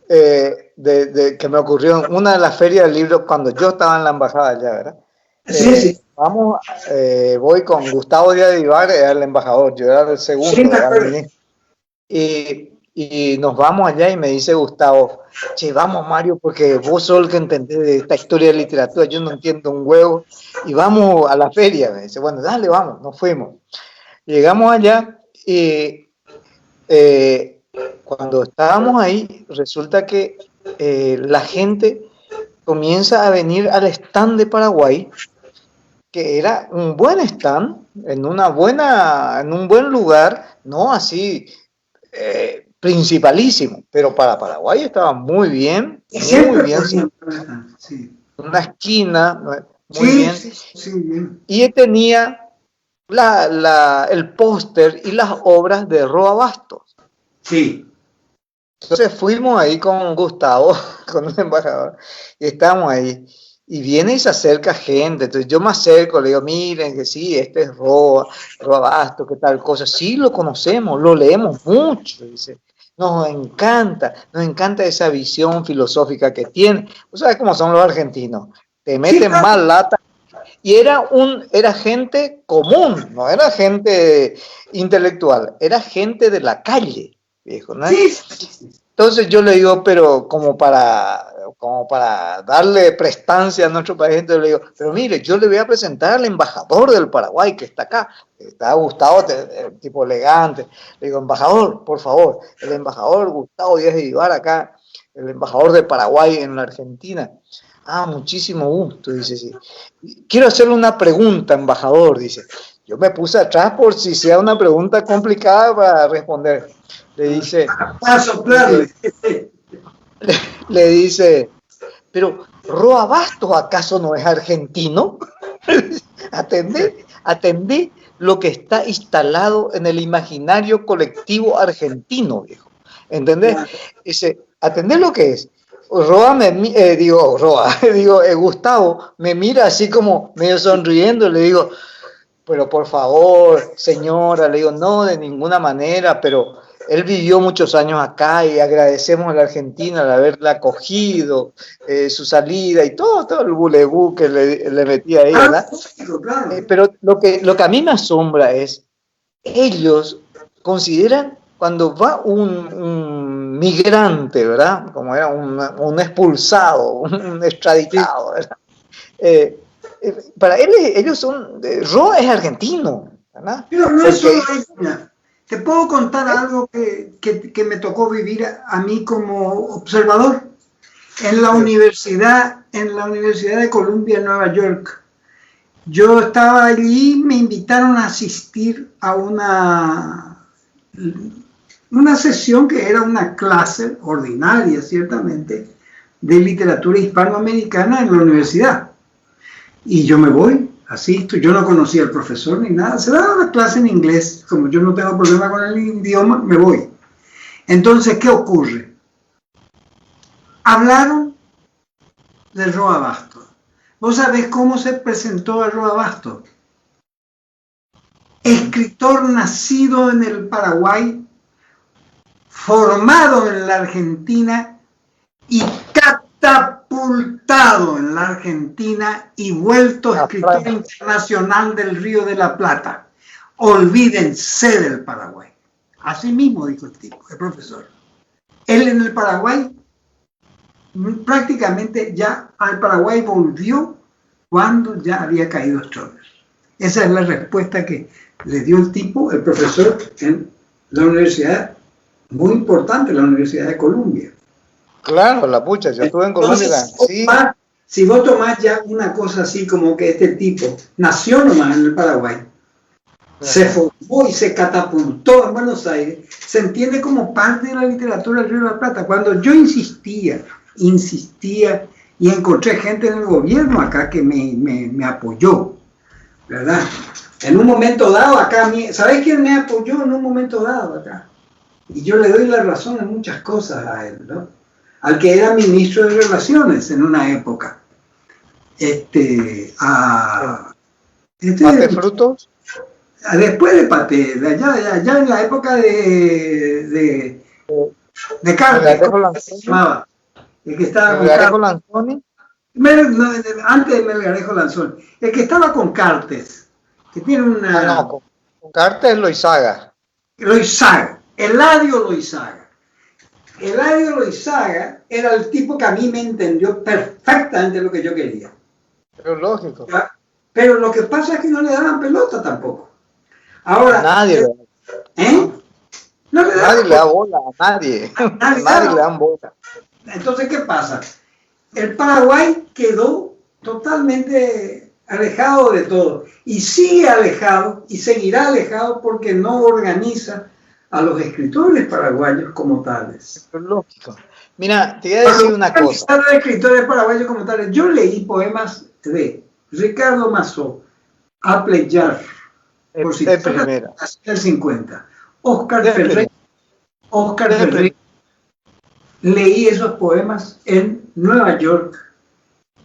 que me ocurrió en una de las ferias del libro cuando yo estaba en la embajada allá, ¿verdad? Sí. Voy con Gustavo Díaz de Vivar, era el embajador, yo era el segundo, y nos vamos allá y me dice Gustavo, che, vamos Mario, porque vos sos el que entendés de esta historia de literatura, yo no entiendo un huevo, y vamos a la feria, me dice, bueno, dale, vamos, nos fuimos. Llegamos allá y cuando estábamos ahí, resulta que la gente comienza a venir al stand de Paraguay, que era un buen stand, en un buen lugar, no así principalísimo, pero para Paraguay estaba muy bien, una esquina, muy bien, bien. Y tenía el póster y las obras de Roa Bastos. Sí. Entonces fuimos ahí con Gustavo, con el embajador, y estábamos ahí. Y viene y se acerca gente, entonces yo me acerco, le digo, miren que sí, este es Roa Bastos, que tal cosa, sí lo conocemos, lo leemos mucho, dice, nos encanta esa visión filosófica que tiene. ¿Vos sabés cómo son los argentinos? Te meten más lata. Y era gente común, no era gente intelectual, era gente de la calle, viejo, ¿no? Entonces yo le digo, pero como para darle prestancia a nuestro país, entonces le digo, pero mire, yo le voy a presentar al embajador del Paraguay que está acá, está Gustavo, tipo elegante. Le digo, embajador, por favor, el embajador Gustavo Díaz de Vivar acá, el embajador de Paraguay en la Argentina. Ah, muchísimo gusto, dice, sí. Quiero hacerle una pregunta, embajador, dice. Yo me puse atrás por si sea una pregunta complicada para responder. Le dice, le dice, pero Roa Bastos, ¿acaso no es argentino? Atendé lo que está instalado en el imaginario colectivo argentino, viejo. ¿Entendés? Dice, atendé lo que es. Gustavo me mira así como medio sonriendo, le digo, pero por favor, señora, le digo, no, de ninguna manera, pero él vivió muchos años acá y agradecemos a la Argentina de haberla acogido, su salida y todo el bulegú que le metía ahí, ¿verdad? Pero lo que a mí me asombra es, ellos consideran cuando va un migrante, ¿verdad? Como era un expulsado, un extraditado, ¿verdad? Para ellos son, Roa es argentino, ¿verdad? Pero no es solo eso, te puedo contar algo que me tocó vivir a mí como observador en la universidad de Columbia en Nueva York. Yo estaba allí, me invitaron a asistir a una sesión que era una clase ordinaria, ciertamente, de literatura hispanoamericana en la universidad. Y yo me voy, asisto, yo no conocía al profesor ni nada, se daba la clase en inglés, como yo no tengo problema con el idioma, me voy. Entonces, ¿qué ocurre? Hablaron de Roa Bastos. ¿Vos sabés cómo se presentó a Roa Bastos? Escritor nacido en el Paraguay, formado en la Argentina y catapultado en la Argentina y vuelto escritor internacional del Río de la Plata. Olvídense del Paraguay. Así mismo dijo el tipo, el profesor. Él en el Paraguay, prácticamente ya al Paraguay volvió cuando ya había caído Stroessner. Esa es la respuesta que le dio el tipo, el profesor, en la universidad, muy importante, la Universidad de Columbia. Claro, la pucha, yo estuve en Colombia. Sí. Si vos tomás ya una cosa así como que este tipo nació nomás en el Paraguay, se formó y se catapultó en Buenos Aires, se entiende como parte de la literatura del Río de la Plata. Cuando yo insistía y encontré gente en el gobierno acá que me apoyó, ¿verdad? En un momento dado acá, ¿sabés quién me apoyó en un momento dado acá? Y yo le doy la razón en muchas cosas a él, ¿no? Al que era ministro de Relaciones en una época. ¿Pate Frutos? Después de Pate, ya en la época de Cartes, ¿cómo se llamaba? El que estaba Melgarejo Lanzoni. Antes de Melgarejo Lanzoni. El que estaba con Cartes, que tiene una... No, con Cartes es Loizaga. Loizaga, Eladio Loizaga. Eladio Loizaga era el tipo que a mí me entendió perfectamente lo que yo quería. Pero lógico. Pero lo que pasa es que no le daban pelota tampoco. Ahora... Nadie le da bola a nadie. Nadie le dan bola. Entonces, ¿qué pasa? El Paraguay quedó totalmente alejado de todo y sigue alejado y seguirá alejado porque no organiza a los escritores paraguayos como tales. Lógico. Mira, te voy a decir una cosa. A los escritores paraguayos como tales. Yo leí poemas de Ricardo Mazó, Aplejar, por si el 50, Oscar Ferrer. Leí esos poemas en Nueva York,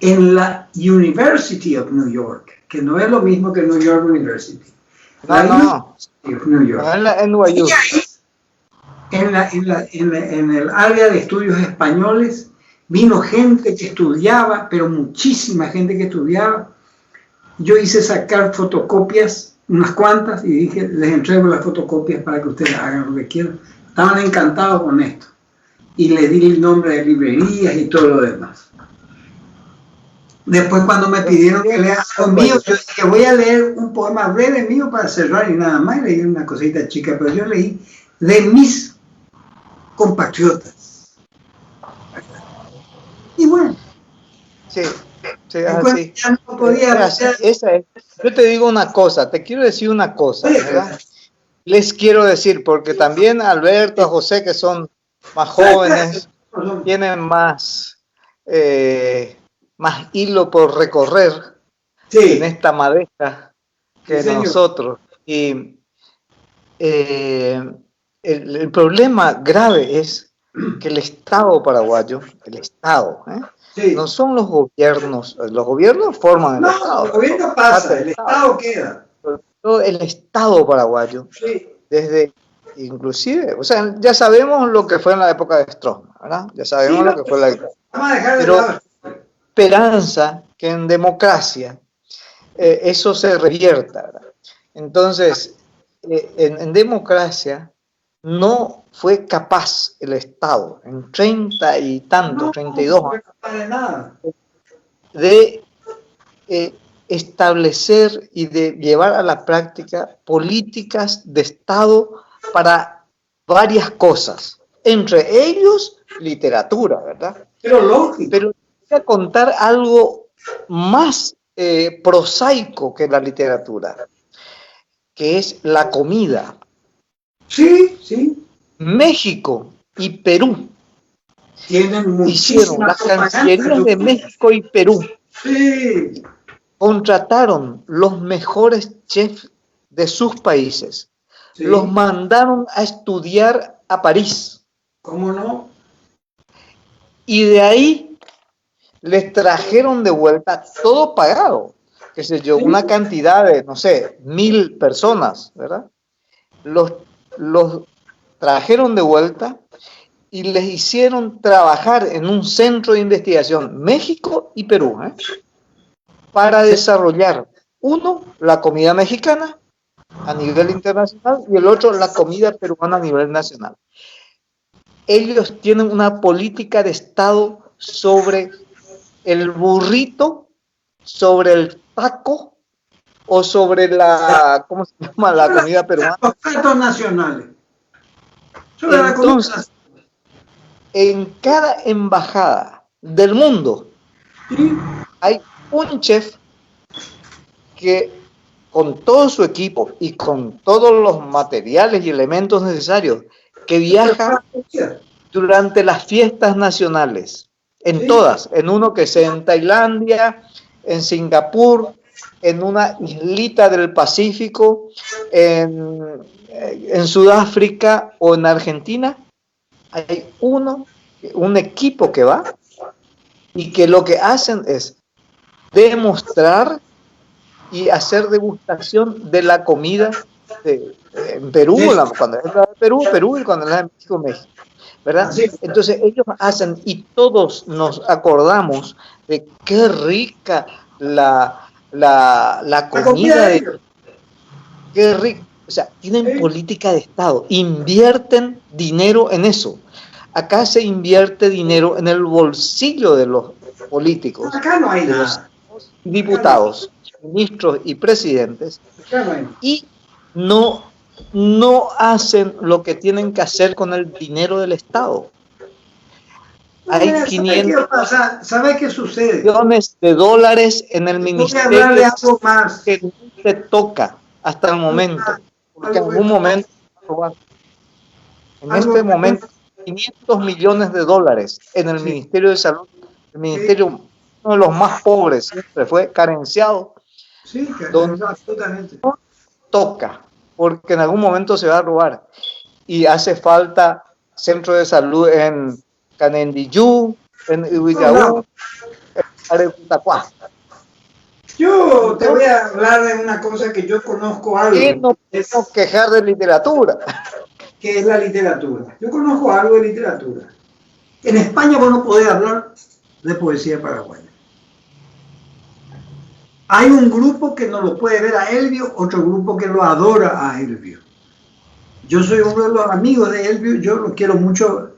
en la University of New York, que no es lo mismo que New York University. No. New York. En Nueva York. Y ahí, en el área de estudios españoles, vino gente que estudiaba, pero muchísima gente que estudiaba. Yo hice sacar fotocopias, unas cuantas, y dije, les entrego las fotocopias para que ustedes hagan lo que quieran. Estaban encantados con esto. Y le di el nombre de librerías y todo lo demás. Después, cuando me pidieron que lea algo mío, yo dije, voy a leer un poema breve mío para cerrar y nada más. Leí una cosita chica, pero yo leí de mis compatriotas. Y bueno. Sí, así. Ya no podía hacer. Yo te digo una cosa, te quiero decir una cosa, ¿verdad? Les quiero decir, porque también Alberto, José, que son más jóvenes, tienen más hilo por recorrer en esta madeja que nosotros. Y el problema grave es que el Estado paraguayo, no son los gobiernos forman el Estado. El gobierno pasa, el Estado queda. El Estado paraguayo, desde... Inclusive, o sea, ya sabemos lo que fue en la época de Stroessner, ¿verdad? Ya sabemos lo que fue la época. Pero esperanza que en democracia eso se revierta, ¿verdad? Entonces, en democracia no fue capaz el Estado en 30 y tantos, 32 años, de establecer y de llevar a la práctica políticas de Estado para varias cosas, entre ellos literatura, ¿verdad? Pero lógico. Pero voy a contar algo más prosaico que la literatura, que es la comida. Sí, sí. México y Perú Tienen hicieron, las cancillerías de México y Perú sí. contrataron los mejores chefs de sus países, Sí. los mandaron a estudiar a París. ¿Cómo no? Y de ahí les trajeron de vuelta todo pagado, qué sé yo, una cantidad de, no sé, 1000 personas, ¿verdad? Los trajeron de vuelta y les hicieron trabajar en un centro de investigación, México y Perú, para desarrollar, uno, la comida mexicana a nivel internacional y el otro, la comida peruana a nivel nacional. Ellos tienen una política de Estado sobre el burrito, sobre el taco o sobre la, ¿cómo se llama? La comida peruana. Los platos nacionales. Entonces, en cada embajada del mundo hay un chef que con todo su equipo y con todos los materiales y elementos necesarios que viaja durante las fiestas nacionales, en todas, en uno que sea en Tailandia, en Singapur, en una islita del Pacífico, en Sudáfrica o en Argentina, hay un equipo que va y que lo que hacen es demostrar y hacer degustación de la comida en Perú, cuando es la de Perú y cuando es la de México, ¿verdad? Entonces ellos hacen y todos nos acordamos de qué rica la comida de qué rica. O sea, tienen política de Estado, invierten dinero en eso. Acá se invierte dinero en el bolsillo de los políticos, acá no hay nada. Los diputados, ministros y presidentes, y no hacen lo que tienen que hacer con el dinero del Estado. Hay 500 ¿Sabe qué sucede? millones de dólares en el ministerio que no se toca hasta el momento, porque en algún momento en este momento 500 millones de dólares en el Ministerio de Salud, el ministerio, uno de los más pobres, siempre fue carenciado, donde absolutamente no toca, porque en algún momento se va a robar, y hace falta centro de salud en Canendillú, en Huillaú, en Arequipa. Yo te voy a hablar de una cosa que yo conozco algo. ¿Qué no podemos quejar de literatura? ¿Qué es la literatura? Yo conozco algo de literatura. En España vos no podés hablar de poesía paraguaya. Hay un grupo que no lo puede ver a Elvio, otro grupo que lo adora a Elvio. Yo soy uno de los amigos de Elvio, yo lo quiero mucho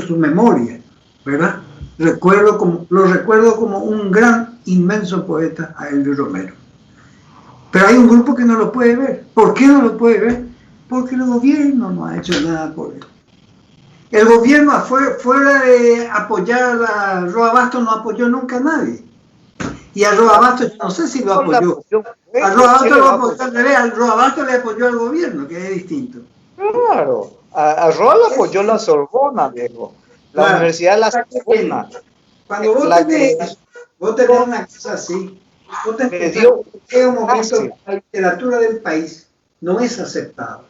su memoria, ¿verdad? Lo recuerdo como un gran, inmenso poeta, a Elvio Romero. Pero hay un grupo que no lo puede ver. ¿Por qué no lo puede ver? Porque el gobierno no ha hecho nada por él. El gobierno, fuera de apoyar a Roa Bastos, no apoyó nunca a nadie. Y a Roa Bastos, no sé si lo apoyó. A Roa Bastos lo apoyó al revés, a Roa Bastos le apoyó al gobierno, que es distinto. Claro, a Roa le apoyó la Sorbona, viejo. La Universidad de la Sorbona. Cuando vos tenés una cosa así, vos tenés un momento que la literatura del país no es aceptada.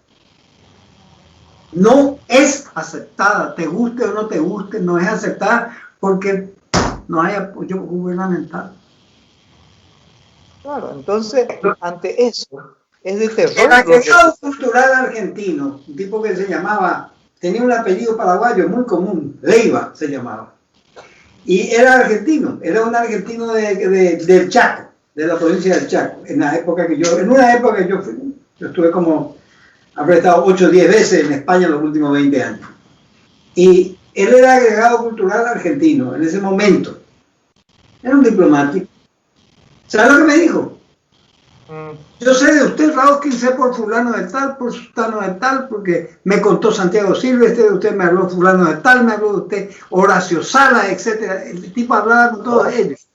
No es aceptada, te guste o no te guste, no es aceptada porque no hay apoyo gubernamental. Claro, entonces, ante eso, es de terror. El agregado cultural argentino, un tipo que se llamaba, tenía un apellido paraguayo muy común, Leiva se llamaba. Y era argentino, era un argentino del Chaco, de la provincia del Chaco. En una época que yo fui, yo estuve como, habré estado 8 o 10 veces en España en los últimos 20 años. Y él era agregado cultural argentino en ese momento. Era un diplomático. ¿Sabes lo que me dijo? Yo sé de usted, Raúl, sé por fulano de tal, por sultano de tal, porque me contó Santiago Silva, de usted me habló fulano de tal, me habló de usted Horacio Sala, etcétera. El tipo hablaba con todos ellos.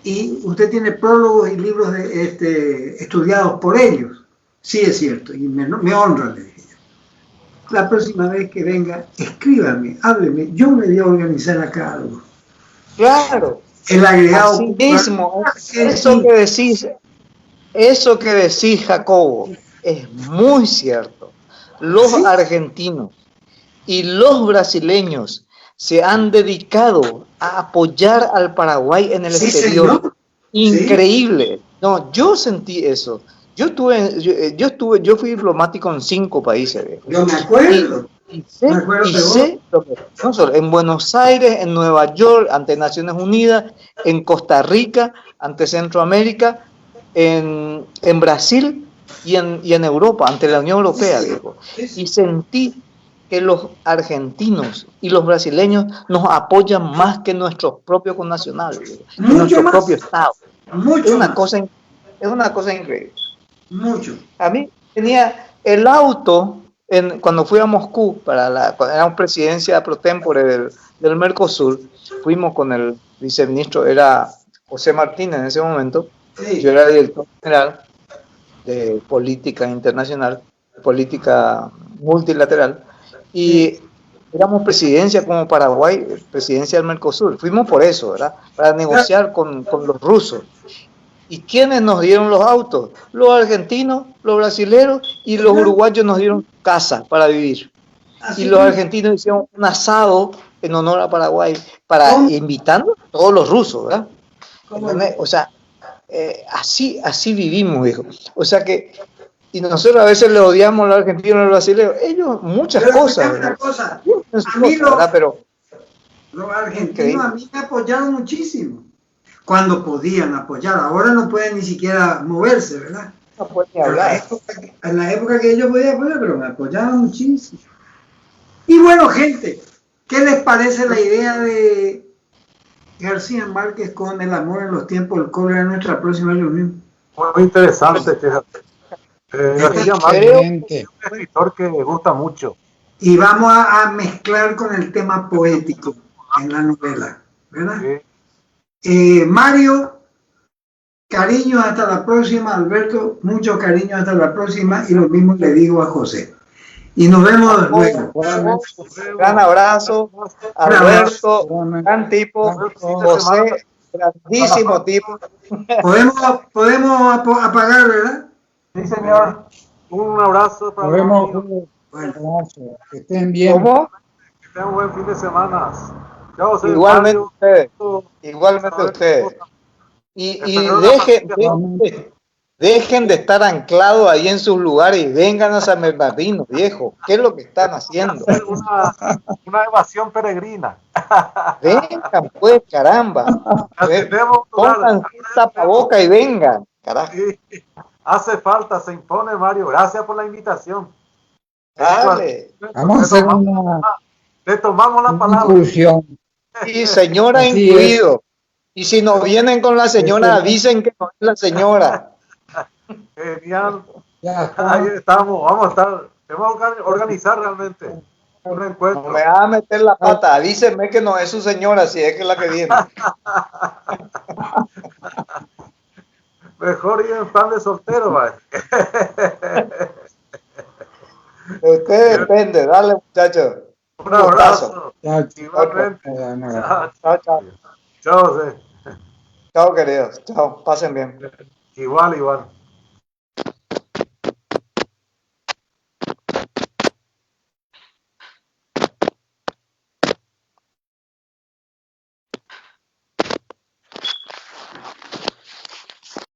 Y usted tiene prólogos y libros estudiados por ellos. Sí, es cierto, y me honra, le dije yo. La próxima vez que venga, escríbame, hábleme, yo me voy a organizar acá algo. Claro. El agregado. Así mismo, eso que decís, Jacobo, es muy cierto. Los argentinos y los brasileños se han dedicado a apoyar al Paraguay en el exterior. Señor. Increíble. ¿Sí? No, yo sentí eso. Yo fui diplomático en 5 países. Yo me acuerdo. Y sé lo que, no solo en Buenos Aires, en Nueva York, ante Naciones Unidas, en Costa Rica, ante Centroamérica, en Brasil y en Europa, ante la Unión Europea, digo. Y sentí que los argentinos y los brasileños nos apoyan más que nuestros propios connacionales, que nuestro propio Estado. Es una cosa increíble. Mucho. A mí tenía el auto cuando fui a Moscú cuando éramos presidencia pro tempore del Mercosur, fuimos con el viceministro, era José Martínez en ese momento. Sí. Yo era director general de política internacional, política multilateral, y éramos presidencia como Paraguay, presidencia del Mercosur. Fuimos por eso, ¿verdad? Para negociar con los rusos. ¿Y quiénes nos dieron los autos? Los argentinos, los brasileños y los uruguayos nos dieron casa para vivir. Y los argentinos hicieron un asado en honor a Paraguay, invitando a todos los rusos, ¿verdad? O sea, así vivimos, hijo. O sea que, y nosotros a veces le odiamos a los argentinos y a los brasileños. Ellos, muchas cosas. Una cosa. Pero los argentinos a mí me apoyaron muchísimo. Cuando podían apoyar, ahora no pueden ni siquiera moverse, ¿verdad? No pueden ni hablar. En la época que ellos podían apoyar, pero me apoyaban muchísimo. Y bueno, gente, ¿qué les parece la idea de García Márquez con El amor en los tiempos del cólera en nuestra próxima reunión? Muy interesante, García Márquez es un escritor que me gusta mucho. Y vamos a mezclar con el tema poético en la novela, ¿verdad? Sí. Mario, cariños hasta la próxima. Alberto, mucho cariño hasta la próxima. Y lo mismo le digo a José. Y nos vemos luego. Gran abrazo, Alberto, gran tipo, José, grandísimo tipo. Podemos apagar, ¿verdad? Sí, señor. Un abrazo para todos. Que estén bien. ¿Cómo? Que tengan un buen fin de semana. Igualmente ustedes. Y dejen de estar anclados ahí en sus lugares y vengan a San Bernardino, viejo. ¿Qué es lo que están haciendo? Una evasión peregrina. Vengan, pues, caramba. Pongan tapaboca y vengan, carajo. Sí. Hace falta, se impone, Mario. Gracias por la invitación. Dale. Vamos a hacer una... Le tomamos la palabra. Inclusión. Y señora así incluido. Y si no vienen con la señora, avisen que no es la señora. Genial. Ahí estamos. Vamos a estar. Tenemos que organizar realmente un encuentro. No me va a meter la pata. Avísenme que no es su señora, si es que es la que viene. Mejor ir en plan de soltero, ¿vale? De usted depende. Dale, muchachos. Un abrazo. Igualmente. Chao. Chao, Chao, queridos. Chao. Pasen bien. Igual.